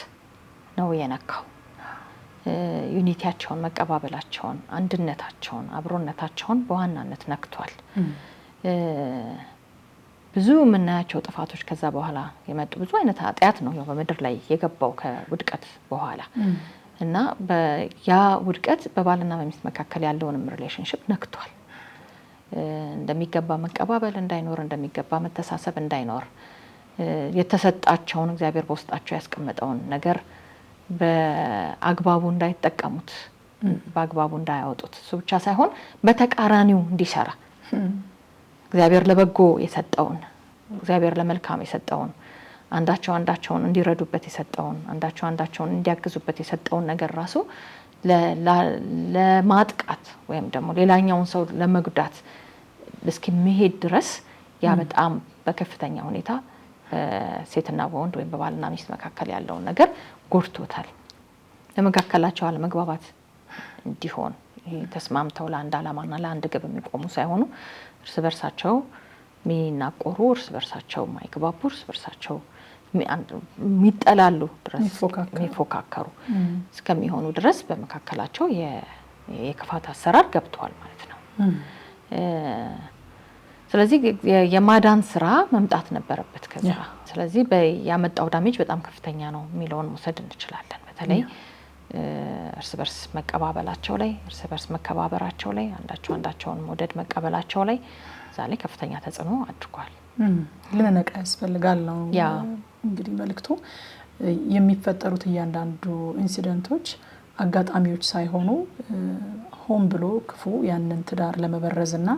ነው የነካው። ዩኒቲያቸውን፣ መቀባበላቸውን፣ አንድነታቸውን፣ አብሮነታቸውን በዋናነት ነክቷል። ብዙ የምናያቸው ጥፋቶች ከዛ በኋላ የመጡ ብዙ አይነት ኃጢአት ነው በምድር ላይ የገባው ከውድቀት በኋላ እና ያ ውድቀት በባልና በሚስት መካከል ያለውንም ሪሌሽንሺፕ ነክቷል። እንደሚገባ መቀባበል እንዳይኖር፣ እንደሚገባ መተሳሰብ እንዳይኖር፣ የተሰጣቸውን እግዚአብሔር በውስጣቸው ያስቀመጠውን ነገር በአግባቡ እንዳይጠቀሙት፣ በአግባቡ እንዳያወጡት፣ እሱ ብቻ ሳይሆን በተቃራኒው እንዲሰራ እግዚአብሔር ለበጎ የሰጠውን እግዚአብሔር ለመልካም የሰጠውን አንዳቸው አንዳቸውን እንዲረዱበት የሰጠውን አንዳቸው አንዳቸውን እንዲያግዙበት የሰጠውን ነገር ራሱ ለማጥቃት ወይም ደግሞ ሌላኛውን ሰው ለመጉዳት እስኪመሄድ ድረስ ያ በጣም በከፍተኛ ሁኔታ በሴትና በወንድ ወይም በባልና ሚስት መካከል ያለውን ነገር ጎድቶታል። ለመካከላቸው አለመግባባት እንዲሆን ተስማምተው ለአንድ ዓላማና ለአንድ ግብ የሚቆሙ ሳይሆኑ እርስ በርሳቸው የሚናቆሩ፣ እርስ በርሳቸው የማይግባቡ፣ እርስ በርሳቸው የሚጠላሉ ድረስ የሚፎካከሩ እስከሚሆኑ ድረስ በመካከላቸው የክፋት አሰራር ገብቷል ማለት ነው። ስለዚህ የማዳን ስራ መምጣት ነበረበት ከዛ። ስለዚህ ያመጣው ዳሜጅ በጣም ከፍተኛ ነው የሚለውን መውሰድ እንችላለን። በተለይ እርስ በርስ መቀባበላቸው ላይ እርስ በርስ መከባበራቸው ላይ አንዳቸውን መውደድ መቀበላቸው ላይ ዛሬ ከፍተኛ ተጽዕኖ አድርጓል። ልንነቃ ያስፈልጋል ነው እንግዲህ መልእክቱ። የሚፈጠሩት እያንዳንዱ ኢንሲደንቶች አጋጣሚዎች ሳይሆኑ ሆን ብሎ ክፉ ያንን ትዳር ለመበረዝና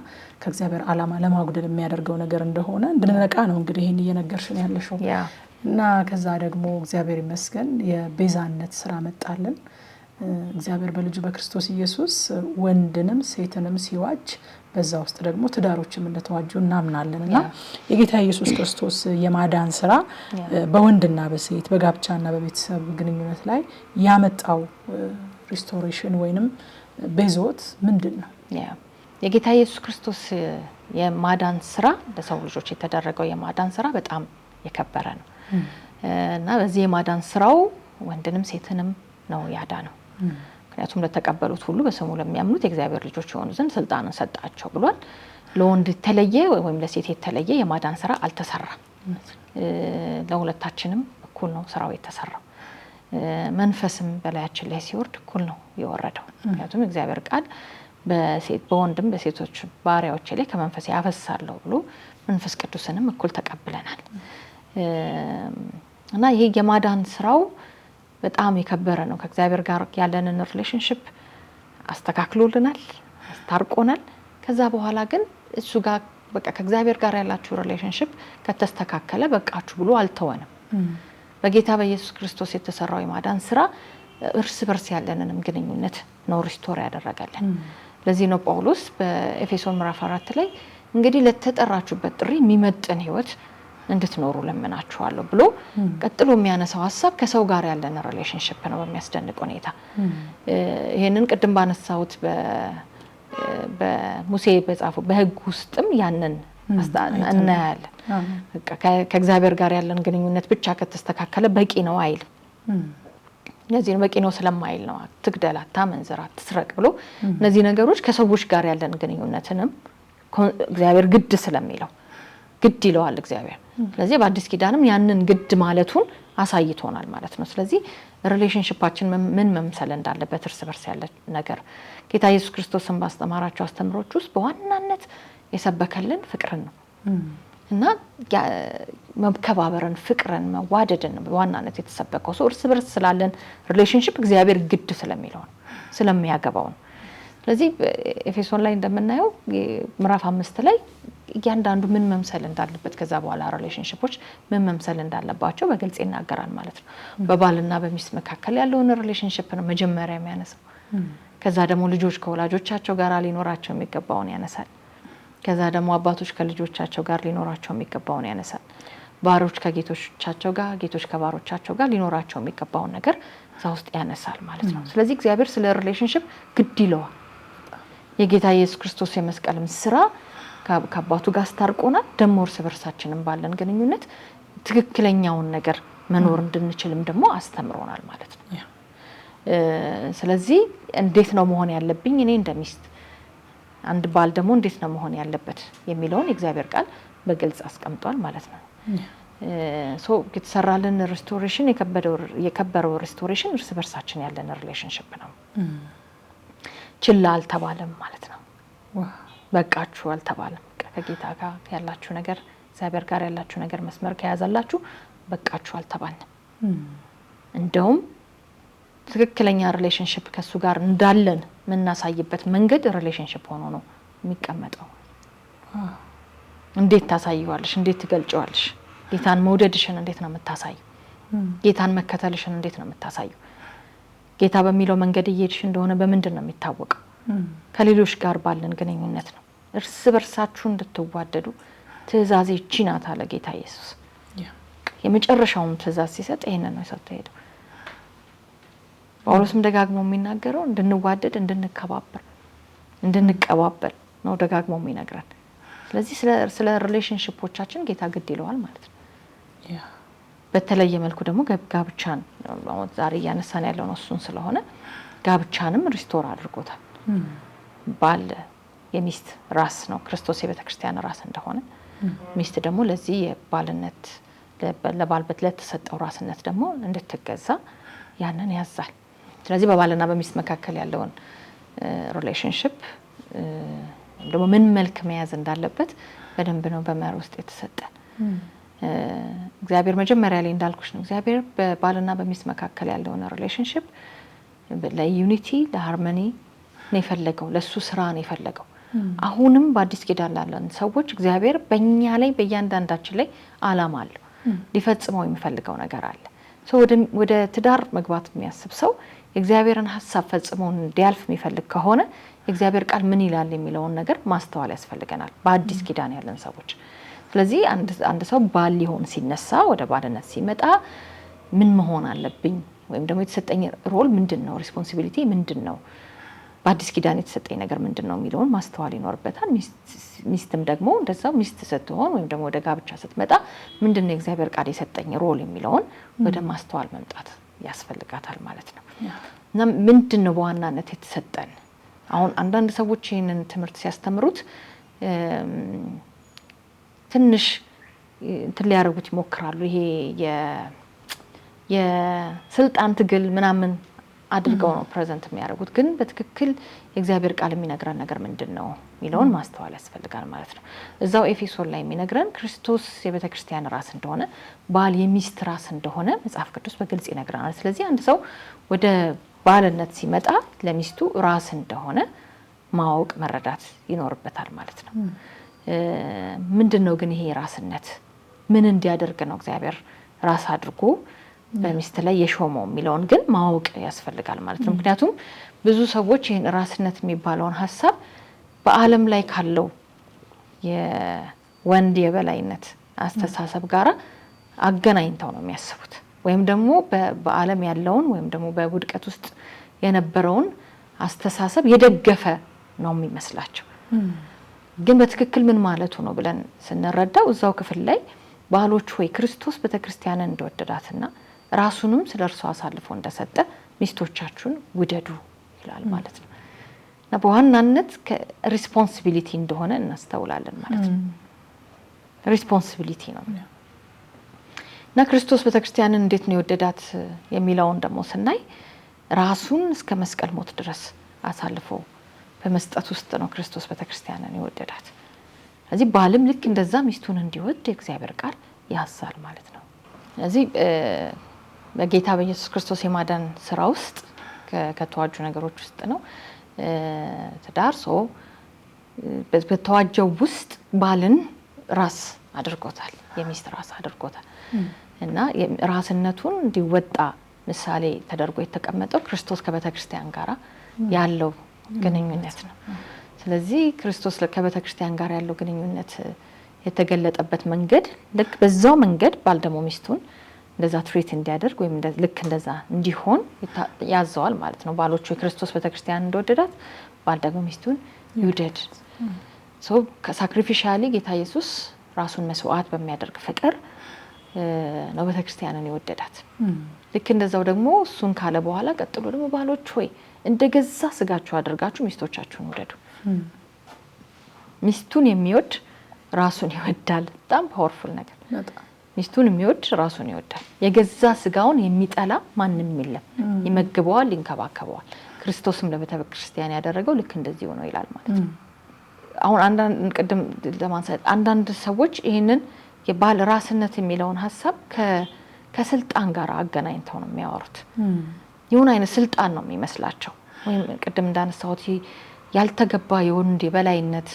ከእግዚአብሔር ዓላማ ለማጉደል የሚያደርገው ነገር እንደሆነ እንድንነቃ ነው እንግዲህ ይሄን እየነገርሽን ያለሽው። እና ከዛ ደግሞ እግዚአብሔር ይመስገን የቤዛነት ስራ መጣልን። እግዚአብሔር በልጁ በክርስቶስ ኢየሱስ ወንድንም ሴትንም ሲዋጅ በዛ ውስጥ ደግሞ ትዳሮችም እንደተዋጁ እናምናለን። እና የጌታ ኢየሱስ ክርስቶስ የማዳን ስራ በወንድና በሴት በጋብቻና በቤተሰብ ግንኙነት ላይ ያመጣው ሪስቶሬሽን ወይንም ቤዞት ምንድነው? የጌታ ኢየሱስ ክርስቶስ የማዳን ስራ ለሰው ልጆች የተደረገው የማዳን ስራ በጣም የከበረ ነው እና በዚህ የማዳን ስራው ወንድንም ሴትንም ነው ያዳነው። ምክንያቱም ለተቀበሉት ሁሉ በስሙ ለሚያምኑት የእግዚአብሔር ልጆች የሆኑ ዘንድ ስልጣንን ሰጣቸው ብሏል። ለወንድ የተለየ ወይም ለሴት የተለየ የማዳን ስራ አልተሰራም። ለሁለታችንም እኩል ነው ስራው የተሰራው። መንፈስም በላያችን ላይ ሲወርድ እኩል ነው የወረደው። ምክንያቱም እግዚአብሔር ቃል በወንድም በሴቶች ባሪያዎች ላይ ከመንፈስ ያፈሳለሁ ብሎ መንፈስ ቅዱስንም እኩል ተቀብለናል። እና ይሄ የማዳን ስራው በጣም የከበረ ነው። ከእግዚአብሔር ጋር ያለንን ሪሌሽንሺፕ አስተካክሎልናል፣ አስታርቆናል። ከዛ በኋላ ግን እሱ ጋር በቃ ከእግዚአብሔር ጋር ያላችሁ ሪሌሽንሺፕ ከተስተካከለ በቃችሁ ብሎ አልተወንም። በጌታ በኢየሱስ ክርስቶስ የተሰራው የማዳን ስራ እርስ በርስ ያለንንም ግንኙነት ነው ሪስቶር ያደረገልን። ለዚህ ነው ጳውሎስ በኤፌሶን ምዕራፍ 4 ላይ እንግዲህ ለተጠራችሁበት ጥሪ የሚመጥን ህይወት እንድትኖሩ ለምናችኋለሁ ብሎ ቀጥሎ የሚያነሳው ሐሳብ ከሰው ጋር ያለን ሪሌሽንሺፕ ነው በሚያስደንቅ ሁኔታ። ይሄንን ቅድም ባነሳሁት በሙሴ በጻፈው በህግ ውስጥም ያንን እናያለን። ከእግዚአብሔር ጋር ያለን ግንኙነት ብቻ ከተስተካከለ በቂ ነው አይልም። ለዚህ ነው በቂ ነው ስለማይል ነው አትግደል፣ አታመንዝር፣ አትስረቅ ብሎ እነዚህ ነገሮች ከሰዎች ጋር ያለን ግንኙነትንም እግዚአብሔር ግድ ስለሚለው ግድ ይለዋል እግዚአብሔር። ስለዚህ በአዲስ ኪዳንም ያንን ግድ ማለቱን አሳይቶናል ማለት ነው። ስለዚህ ሪሌሽንሺፓችን ምን መምሰል እንዳለበት እርስ በርስ ያለ ነገር ጌታ ኢየሱስ ክርስቶስን ባስተማራቸው አስተምሮች ውስጥ በዋናነት የሰበከልን ፍቅርን ነው እና መከባበርን፣ ፍቅርን፣ መዋደድን በዋናነት የተሰበከው ሰው እርስ በርስ ስላለን ሪሌሽንሺፕ እግዚአብሔር ግድ ስለሚለው ነው፣ ስለሚያገባው ነው። ስለዚህ ኤፌሶን ላይ እንደምናየው ምዕራፍ 5 ላይ እያንዳንዱ ምን መምሰል እንዳለበት ከዛ በኋላ ሪሌሽንሺፖች ምን መምሰል እንዳለባቸው በግልጽ ይናገራል ማለት ነው። በባልና በሚስት መካከል ያለውን ሪሌሽንሺፕ ነው መጀመሪያ የሚያነሳው። ከዛ ደግሞ ልጆች ከወላጆቻቸው ጋር ሊኖራቸው የሚገባውን ያነሳል። ከዛ ደግሞ አባቶች ከልጆቻቸው ጋር ሊኖራቸው የሚገባውን ያነሳል። ባሮች ከጌቶቻቸው ጋር፣ ጌቶች ከባሮቻቸው ጋር ሊኖራቸው የሚገባውን ነገር እዛ ውስጥ ያነሳል ማለት ነው። ስለዚህ እግዚአብሔር ስለ ሪሌሽንሺፕ ግድ ይለዋል። የጌታ ኢየሱስ ክርስቶስ የመስቀልም ስራ ከአባቱ ጋር አስታርቆናል። ደግሞ እርስ በርሳችንም ባለን ግንኙነት ትክክለኛውን ነገር መኖር እንድንችልም ደግሞ አስተምሮናል ማለት ነው። ስለዚህ እንዴት ነው መሆን ያለብኝ እኔ እንደሚስት፣ አንድ ባል ደግሞ እንዴት ነው መሆን ያለበት የሚለውን የእግዚአብሔር ቃል በግልጽ አስቀምጧል ማለት ነው። የተሰራልን ሪስቶሬሽን የከበረው ሪስቶሬሽን እርስ በርሳችን ያለን ሪሌሽንሺፕ ነው። ችላ አልተባለም ማለት ነው። በቃችሁ አልተባለም። ከጌታ ጋር ያላችሁ ነገር እግዚአብሔር ጋር ያላችሁ ነገር መስመር ከያዛላችሁ በቃችሁ አልተባልንም። እንደውም ትክክለኛ ሪሌሽንሺፕ ከሱ ጋር እንዳለን የምናሳይበት መንገድ ሪሌሽንሺፕ ሆኖ ነው የሚቀመጠው። እንዴት ታሳይዋለሽ? እንዴት ትገልጪዋለሽ? ጌታን መውደድሽን እንዴት ነው የምታሳዩ? ጌታን መከተልሽን እንዴት ነው የምታሳዩ? ጌታ በሚለው መንገድ እየሄድሽ እንደሆነ በምንድን ነው የሚታወቀው? ከሌሎች ጋር ባለን ግንኙነት ነው። እርስ በርሳችሁ እንድትዋደዱ ትእዛዜ እቺ ናት አለ ጌታ ኢየሱስ። የመጨረሻውን ትእዛዝ ሲሰጥ ይሄንን ነው የሰጠው ሄደው። ጳውሎስም ደጋግሞ የሚናገረው እንድንዋደድ፣ እንድንከባበር፣ እንድንቀባበል ነው ደጋግሞ የሚነግረን። ስለዚህ ስለ ሪሌሽንሺፖቻችን ጌታ ግድ ይለዋል ማለት ነው። በተለየ መልኩ ደግሞ ጋብቻን ዛሬ እያነሳን ያለው ነው እሱን ስለሆነ ጋብቻንም ሪስቶር አድርጎታል። ባል የሚስት ራስ ነው፣ ክርስቶስ የቤተክርስቲያን ራስ እንደሆነ ሚስት ደግሞ ለዚህ የባልነት ለባልበት ለተሰጠው ራስነት ደግሞ እንድትገዛ ያንን ያዛል። ስለዚህ በባልና በሚስት መካከል ያለውን ሪሌሽንሺፕ ደግሞ ምን መልክ መያዝ እንዳለበት በደንብ ነው በመርህ ውስጥ የተሰጠ። እግዚአብሔር መጀመሪያ ላይ እንዳልኩሽ ነው እግዚአብሔር በባልና በሚስት መካከል ያለውን ሪሌሽንሺፕ ለዩኒቲ ለሃርመኒ ነው የፈለገው፣ ለሱ ስራ ነው የፈለገው። አሁንም በአዲስ ኪዳን ላለን ሰዎች እግዚአብሔር በእኛ ላይ በእያንዳንዳችን ላይ ዓላማ አለው፣ ሊፈጽመው የሚፈልገው ነገር አለ። ወደ ትዳር መግባት የሚያስብ ሰው የእግዚአብሔርን ሀሳብ ፈጽሞ እንዲያልፍ የሚፈልግ ከሆነ የእግዚአብሔር ቃል ምን ይላል የሚለውን ነገር ማስተዋል ያስፈልገናል በአዲስ ኪዳን ያለን ሰዎች። ስለዚህ አንድ ሰው ባል ሊሆን ሲነሳ ወደ ባልነት ሲመጣ ምን መሆን አለብኝ ወይም ደግሞ የተሰጠኝ ሮል ምንድነው፣ ሪስፖንሲቢሊቲ ምንድነው፣ በአዲስ ኪዳን የተሰጠኝ ነገር ምንድነው የሚለውን ማስተዋል ይኖርበታል። ሚስትም ደግሞ እንደዛው ሚስት ስትሆን ወይም ደግሞ ወደ ጋብቻ ስትመጣ ምንድነው የእግዚአብሔር ቃል የሰጠኝ ሮል የሚለውን ወደ ማስተዋል መምጣት ያስፈልጋታል ማለት ነው። እና ምንድነው በዋናነት የተሰጠን? አሁን አንዳንድ ሰዎች ይህንን ትምህርት ሲያስተምሩት ትንሽ እንትን ሊያደርጉት ይሞክራሉ። ይሄ የስልጣን ትግል ምናምን አድርገው ነው ፕሬዘንት የሚያደርጉት። ግን በትክክል የእግዚአብሔር ቃል የሚነግረን ነገር ምንድነው የሚለውን ማስተዋል ያስፈልጋል ማለት ነው። እዛው ኤፌሶን ላይ የሚነግረን ክርስቶስ የቤተክርስቲያን ራስ እንደሆነ፣ ባል የሚስት ራስ እንደሆነ መጽሐፍ ቅዱስ በግልጽ ይነግረናል። ስለዚህ አንድ ሰው ወደ ባልነት ሲመጣ ለሚስቱ ራስ እንደሆነ ማወቅ መረዳት ይኖርበታል ማለት ነው። ምንድነው ግን ይሄ ራስነት ምን እንዲያደርግ ነው እግዚአብሔር ራስ አድርጎ በሚስት ላይ የሾመው የሚለውን ግን ማወቅ ያስፈልጋል ማለት ነው። ምክንያቱም ብዙ ሰዎች ይሄን ራስነት የሚባለውን ሀሳብ በዓለም ላይ ካለው የወንድ የበላይነት አስተሳሰብ ጋራ አገናኝተው ነው የሚያስቡት፣ ወይም ደግሞ በዓለም ያለውን ወይም ደግሞ በውድቀት ውስጥ የነበረውን አስተሳሰብ የደገፈ ነው የሚመስላቸው። ግን በትክክል ምን ማለቱ ነው ብለን ስንረዳው እዛው ክፍል ላይ ባሎች ሆይ ክርስቶስ ቤተክርስቲያንን እንደወደዳትና ራሱንም ስለርሷ አሳልፎ እንደሰጠ ሚስቶቻችሁን ውደዱ ይላል ማለት ነው። እና በዋናነት ሪስፖንሲቢሊቲ እንደሆነ እናስተውላለን ማለት ነው። ሪስፖንሲቢሊቲ ነው። እና ክርስቶስ ቤተክርስቲያንን እንዴት ነው የወደዳት የሚለውን ደግሞ ስናይ ራሱን እስከ መስቀል ሞት ድረስ አሳልፎ በመስጠት ውስጥ ነው ክርስቶስ ቤተክርስቲያንን የወደዳት። ስለዚህ ባልም ልክ እንደዛ ሚስቱን እንዲወድ የእግዚአብሔር ቃል ያዛል ማለት ነው። ስለዚህ በጌታ በኢየሱስ ክርስቶስ የማዳን ስራ ውስጥ ከተዋጁ ነገሮች ውስጥ ነው ትዳር። በተዋጀው ውስጥ ባልን ራስ አድርጎታል፣ የሚስት ራስ አድርጎታል። እና ራስነቱን እንዲወጣ ምሳሌ ተደርጎ የተቀመጠው ክርስቶስ ከቤተክርስቲያን ጋር ያለው ግንኙነት ነው። ስለዚህ ክርስቶስ ከቤተክርስቲያን ጋር ያለው ግንኙነት የተገለጠበት መንገድ ልክ በዛው መንገድ ባል ደግሞ ሚስቱን እንደዛ ትሪት እንዲያደርግ ወይም ልክ እንደዛ እንዲሆን ያዘዋል ማለት ነው። ባሎቹ የክርስቶስ ቤተክርስቲያን እንደወደዳት ባል ደግሞ ሚስቱን ይውደድ። ከሳክሪፊሻሊ ጌታ ኢየሱስ ራሱን መስዋዕት በሚያደርግ ፍቅር ነው ቤተክርስቲያንን የወደዳት። ልክ እንደዛው ደግሞ እሱን ካለ በኋላ ቀጥሎ ደግሞ ባሎች ሆይ እንደገዛ ስጋችሁ አድርጋችሁ ሚስቶቻችሁን ውደዱ። ሚስቱን የሚወድ ራሱን ይወዳል። በጣም ፓወርፉል ነገር። ሚስቱን የሚወድ ራሱን ይወዳል። የገዛ ስጋውን የሚጠላ ማንም የለም። ይመግበዋል፣ ይንከባከበዋል። ክርስቶስም ለቤተክርስቲያን ያደረገው ልክ እንደዚህ ነው ይላል ማለት ነው። አሁን ቅድም ለማንሳት አንዳንድ ሰዎች ይሄንን የባል ራስነት የሚለውን ሀሳብ ከስልጣን ጋር አገናኝተው ነው የሚያወሩት። የሆነ አይነት ስልጣን ነው የሚመስላቸው። ወይም ቅድም እንዳነሳሁት ያልተገባ የወንድ የበላይነት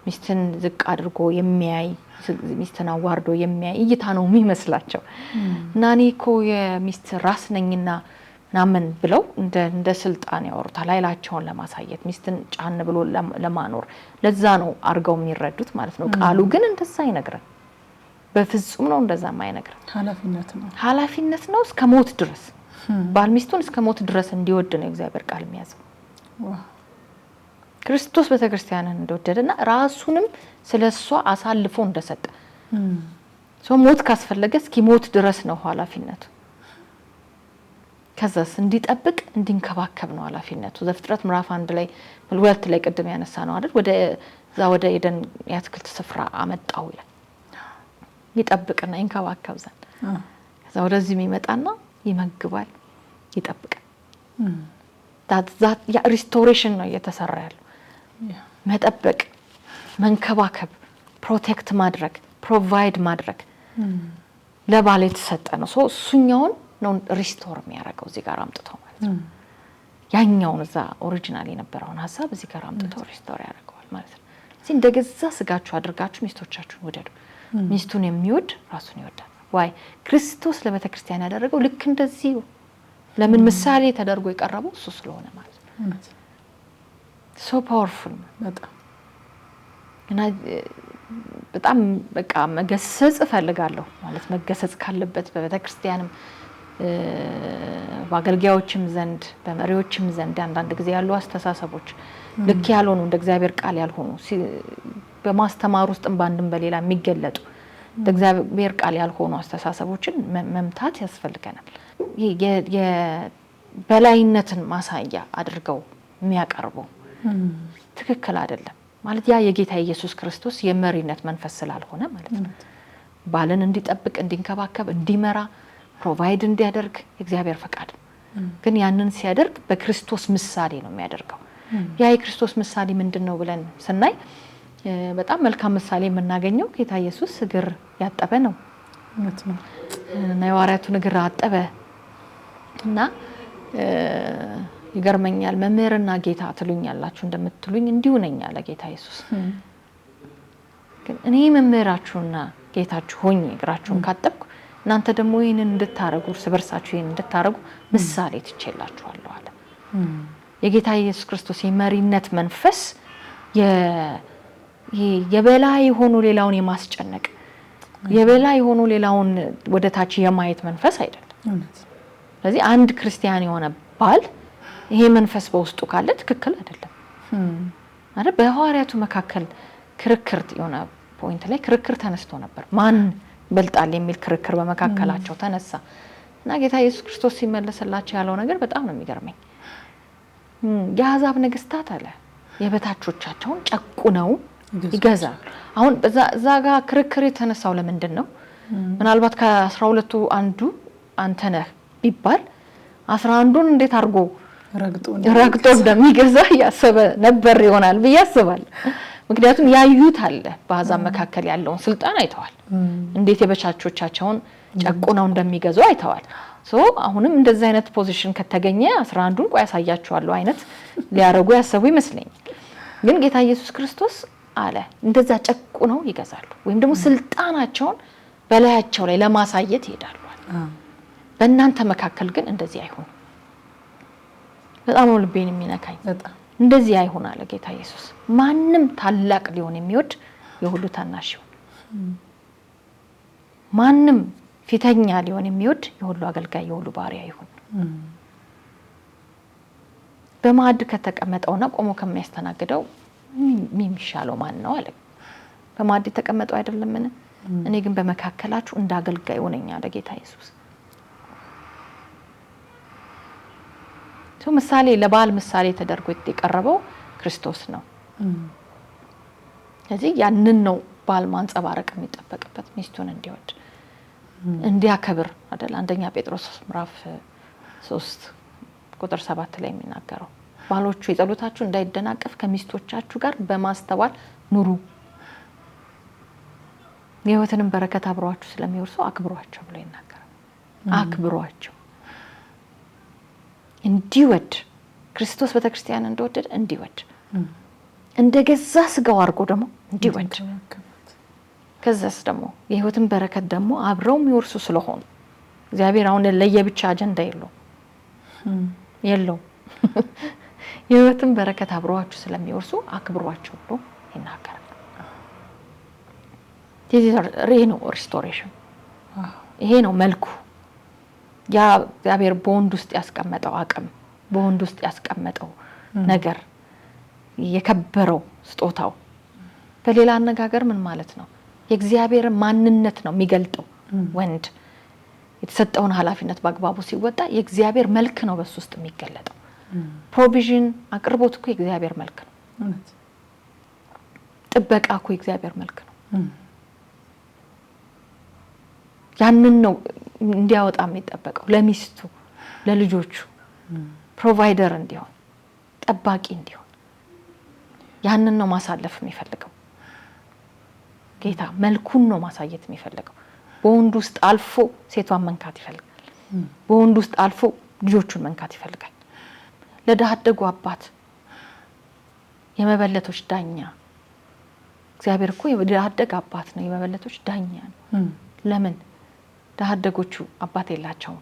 ሚስትን ዝቅ አድርጎ የሚያይ ሚስትን አዋርዶ የሚያይ እይታ ነው የሚመስላቸው። እና እኔ እኮ የሚስት ራስ ነኝና ምናምን ብለው እንደ ስልጣን ያወሩታል፣ ኃይላቸውን ለማሳየት ሚስትን ጫን ብሎ ለማኖር። ለዛ ነው አርገው የሚረዱት ማለት ነው። ቃሉ ግን እንደዛ አይነግረን፣ በፍጹም ነው እንደዛ የማይነግረን። ኃላፊነት ነው እስከ ሞት ድረስ። ባል ሚስቱን እስከ ሞት ድረስ እንዲወድ ነው እግዚአብሔር ቃል የሚያዘው። ክርስቶስ ቤተክርስቲያንን እንደወደደና ራሱንም ስለሷ አሳልፎ እንደሰጠ ሞት ካስፈለገ እስኪ ሞት ድረስ ነው ኃላፊነቱ። ከዛስ እንዲጠብቅ እንዲንከባከብ ነው ኃላፊነቱ። ዘፍጥረት ምዕራፍ 1 ላይ 2 ላይ ቅድም ያነሳ ነው አይደል? ወደ ኤደን የአትክልት ስፍራ አመጣው ይላል። ይጠብቅና ይንከባከብ ዘንድ። ከዛ ወደዚህ የሚመጣና ይመግባል፣ ይጠብቃል። that ያ ሪስቶሬሽን ነው እየተሰራ ያለው። መጠበቅ፣ መንከባከብ፣ ፕሮቴክት ማድረግ፣ ፕሮቫይድ ማድረግ ለባል የተሰጠ ነው። ሶ እሱኛውን ነው ሪስቶር የሚያደርገው እዚህ ጋር አምጥተው ማለት ነው። ያኛውን እዛ ኦሪጂናል የነበረውን ሐሳብ እዚህ ጋር አምጥተው ሪስቶር ያደርገዋል ማለት ነው። እዚህ እንደገዛ ስጋችሁ አድርጋችሁ ሚስቶቻችሁን ውደዱ። ሚስቱን የሚወድ ራሱን ይወዳል። ዋይ ክርስቶስ ለቤተ ክርስቲያን ያደረገው ልክ እንደዚህ ለምን ምሳሌ ተደርጎ የቀረበው እሱ ስለሆነ ማለት ነው። ሶ ፓወርፉል በጣም እና በጣም በቃ መገሰጽ እፈልጋለሁ ማለት መገሰጽ ካለበት በቤተ ክርስቲያንም በአገልጋዮችም ዘንድ በመሪዎችም ዘንድ አንዳንድ ጊዜ ያሉ አስተሳሰቦች ልክ ያልሆኑ እንደ እግዚአብሔር ቃል ያልሆኑ በማስተማር ውስጥም ባንድም በሌላ የሚገለጡ እንደ እግዚአብሔር ቃል ያልሆኑ አስተሳሰቦችን መምታት ያስፈልገናል። የበላይነትን ማሳያ አድርገው የሚያቀርቡ ትክክል አይደለም ማለት ያ የጌታ ኢየሱስ ክርስቶስ የመሪነት መንፈስ ስላልሆነ ማለት ነው። ባልን እንዲጠብቅ፣ እንዲንከባከብ፣ እንዲመራ፣ ፕሮቫይድ እንዲያደርግ የእግዚአብሔር ፈቃድ ግን ያንን ሲያደርግ በክርስቶስ ምሳሌ ነው የሚያደርገው። ያ የክርስቶስ ምሳሌ ምንድነው ብለን ስናይ በጣም መልካም ምሳሌ የምናገኘው ጌታ ኢየሱስ እግር ያጠበ ነው እና የሐዋርያቱን እግር አጠበ እና ይገርመኛል መምህርና ጌታ ትሉኛላችሁ እንደምትሉኝ እንዲሁ ነኝ አለ ጌታ ኢየሱስ። ግን እኔ መምህራችሁና ጌታችሁ ሆኜ እግራችሁን ካጠብኩ እናንተ ደግሞ ይሄንን እንድታረጉ እርስ በርሳችሁ ይሄንን እንድታረጉ ምሳሌ ትችላችኋለሁ አለ። የጌታ ኢየሱስ ክርስቶስ የመሪነት መንፈስ የበላይ ሆኖ ሌላውን የማስጨነቅ የበላይ ሆኖ ሌላውን ወደታች የማየት መንፈስ አይደለም። ስለዚህ አንድ ክርስቲያን የሆነ ባል ይሄ መንፈስ በውስጡ ካለ ትክክል አይደለም ማለት በሐዋርያቱ መካከል ክርክር የሆነ ፖይንት ላይ ክርክር ተነስቶ ነበር። ማን በልጣል የሚል ክርክር በመካከላቸው ተነሳ እና ጌታ ኢየሱስ ክርስቶስ ሲመለስላቸው ያለው ነገር በጣም ነው የሚገርመኝ። የአሕዛብ ነገስታት አለ የበታቾቻቸውን ጨቁነው ይገዛሉ። አሁን እዛ ጋር ክርክር የተነሳው ለምንድን ነው? ምናልባት ከ12ቱ አንዱ አንተ ነህ ቢባል 11ዱን እንዴት አድርጎ ረግጦ እንደሚገዛ ያሰበ ነበር ይሆናል ብዬ አስባለሁ። ምክንያቱም ያዩት አለ በአሕዛብ መካከል ያለውን ስልጣን አይተዋል። እንዴት የበታቾቻቸውን ጨቁነው እንደሚገዙ አይተዋል። አሁንም እንደዚህ አይነት ፖዚሽን ከተገኘ 11ዱን ቆይ ያሳያቸዋለሁ አይነት ሊያረጉ ያሰቡ ይመስለኛል። ግን ጌታ ኢየሱስ ክርስቶስ አለ እንደዛ ጨቁነው ይገዛሉ ወይም ደግሞ ስልጣናቸውን በላያቸው ላይ ለማሳየት ይሄዳሉ። በእናንተ መካከል ግን እንደዚህ አይሁን። በጣም ነው ልቤን የሚነካኝ። እንደዚህ አይሁን አለ ጌታ ኢየሱስ። ማንም ታላቅ ሊሆን የሚወድ የሁሉ ታናሽ ይሁን። ማንም ፊተኛ ሊሆን የሚወድ የሁሉ አገልጋይ የሁሉ ባሪያ ይሁን። በማዕድ ከተቀመጠውና ቆሞ ከሚያስተናግደው የሚሻለው ማን ነው አለ። በማዕድ የተቀመጠው አይደለምን? እኔ ግን በመካከላችሁ እንደ አገልጋይ ሆነኝ አለ ጌታ ኢየሱስ። ምሳሌ ለባል ምሳሌ ተደርጎ የቀረበው ክርስቶስ ነው። ስለዚህ ያንን ነው ባል ማንጸባረቅ የሚጠበቅበት ሚስቱን እንዲወድ እንዲያከብር አይደል? አንደኛ ጴጥሮስ ምዕራፍ 3 ቁጥር 7 ላይ የሚናገረው ባሎቹ የጸሎታችሁ እንዳይደናቀፍ ከሚስቶቻችሁ ጋር በማስተዋል ኑሩ፣ የሕይወትንም በረከት አብረዋችሁ ስለሚወርሱ አክብሯቸው ብሎ ይናገራል። አክብሯቸው እንዲወድ ክርስቶስ ቤተክርስቲያን እንደወደደ እንዲወድ እንደገዛ ስጋው አድርጎ ደግሞ እንዲወድ ከዛስ ደግሞ የሕይወትን በረከት ደግሞ አብረው የሚወርሱ ስለሆኑ እግዚአብሔር አሁን ለየብቻ አጀንዳ የለው የሕይወትን በረከት አብረዋችሁ ስለሚወርሱ አክብሯቸው ብሎ ይናገራል። ይሄ ነው ሪስቶሬሽን። ይሄ ነው መልኩ። ያ እግዚአብሔር በወንድ ውስጥ ያስቀመጠው አቅም በወንድ ውስጥ ያስቀመጠው ነገር የከበረው ስጦታው በሌላ አነጋገር ምን ማለት ነው? የእግዚአብሔር ማንነት ነው የሚገልጠው። ወንድ የተሰጠውን ኃላፊነት በአግባቡ ሲወጣ የእግዚአብሔር መልክ ነው በሱ ውስጥ የሚገለጠው። ፕሮቪዥን አቅርቦት እኮ የእግዚአብሔር መልክ ነው። ጥበቃ እኮ የእግዚአብሔር መልክ ነው። ያንን ነው እንዲያወጣ የሚጠበቀው ለሚስቱ ለልጆቹ ፕሮቫይደር እንዲሆን ጠባቂ እንዲሆን ያንን ነው ማሳለፍ የሚፈልገው ጌታ መልኩን ነው ማሳየት የሚፈልገው በወንድ ውስጥ አልፎ ሴቷን መንካት ይፈልጋል በወንድ ውስጥ አልፎ ልጆቹን መንካት ይፈልጋል ለድሃ አደጉ አባት የመበለቶች ዳኛ እግዚአብሔር እኮ የድሃ አደግ አባት ነው የመበለቶች ዳኛ ነው ለምን ድሃ አደጎቹ አባት የላቸውም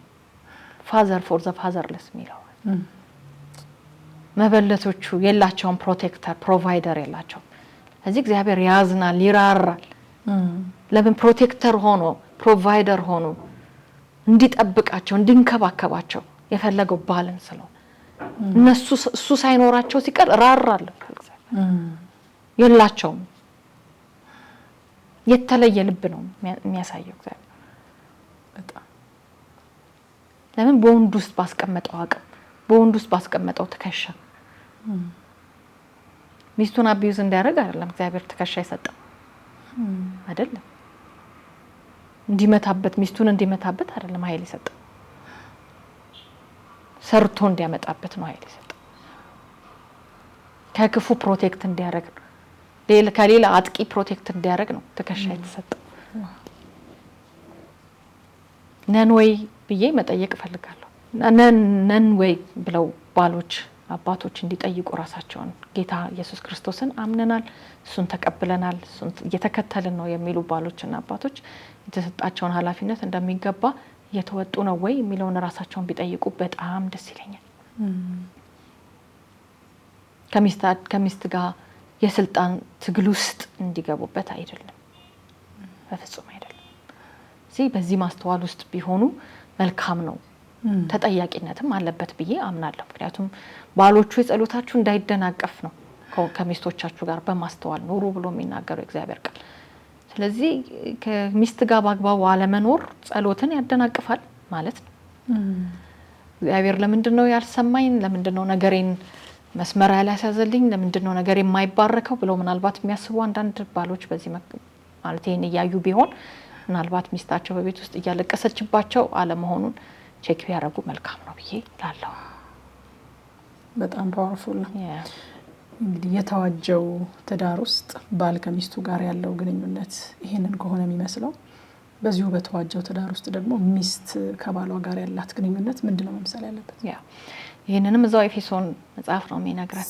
ፋዘር ፎር ዘ ፋዘርለስ ሚለው መበለቶቹ የላቸውም ፕሮቴክተር ፕሮቫይደር የላቸውም ስለዚህ እግዚአብሔር ያዝናል ይራራል ለምን ፕሮቴክተር ሆኖ ፕሮቫይደር ሆኖ እንዲጠብቃቸው እንዲንከባከባቸው የፈለገው ባልን ስለሆነ እነሱ እሱ ሳይኖራቸው ሲቀር ራራል የላቸውም የተለየ ልብ ነው የሚያሳየው እግዚአብሔር በጣም ለምን በወንድ ውስጥ ባስቀመጠው አቅም በወንድ ውስጥ ባስቀመጠው ትከሻ ሚስቱን አቢዩዝ እንዲያደርግ አይደለም እግዚአብሔር ትከሻ ይሰጣል አይደለም እንዲመታበት ሚስቱን እንዲመታበት አይደለም ኃይል ይሰጣል ሰርቶ እንዲያመጣበት ነው ኃይል ይሰጣል ከክፉ ፕሮቴክት እንዲያደርግ ከሌላ አጥቂ ፕሮቴክት እንዲያደርግ ነው ትከሻ የተሰጠው ነን ወይ ብዬ መጠየቅ ፈልጋለሁ ነን ወይ ብለው ባሎች አባቶች እንዲጠይቁ ራሳቸውን ጌታ ኢየሱስ ክርስቶስን አምነናል እሱን ተቀብለናል እሱን እየተከተልን ነው የሚሉ ባሎችና አባቶች የተሰጣቸውን ኃላፊነት እንደሚገባ እየተወጡ ነው ወይ የሚለውን ራሳቸውን ቢጠይቁ በጣም ደስ ይለኛል ከሚስት ጋር የስልጣን ትግል ውስጥ እንዲገቡበት አይደለም በፍጹም አይደለም በዚህ ማስተዋል ውስጥ ቢሆኑ መልካም ነው ተጠያቂነትም አለበት ብዬ አምናለሁ ምክንያቱም ባሎቹ የጸሎታችሁ እንዳይደናቀፍ ነው ከሚስቶቻችሁ ጋር በማስተዋል ኑሩ ብሎ የሚናገረው እግዚአብሔር ቃል ስለዚህ ከሚስት ጋር ባግባቡ አለመኖር ጸሎትን ያደናቅፋል ማለት ነው እግዚአብሔር ለምንድነው ያልሰማኝ ለምንድነው ነገሬን መስመር ያላሳዘልኝ ለምንድነው ነገር የማይባረከው ብለው ምናልባት የሚያስቡ አንዳንድ ባሎች በዚህ ማለት ይሄን ያዩ ቢሆን ምናልባት ሚስታቸው በቤት ውስጥ እያለቀሰችባቸው አለመሆኑን ቼክ ቢያደርጉ መልካም ነው ብዬ እላለሁ በጣም ፓወርፉል ነው እንግዲህ የተዋጀው ትዳር ውስጥ ባል ከሚስቱ ጋር ያለው ግንኙነት ይሄንን ከሆነ የሚመስለው በዚሁ በተዋጀው ትዳር ውስጥ ደግሞ ሚስት ከባሏ ጋር ያላት ግንኙነት ምንድነው መምሰል ያለበት ይሄንንም እዛው ኤፌሶን መጽሐፍ ነው የሚነግረን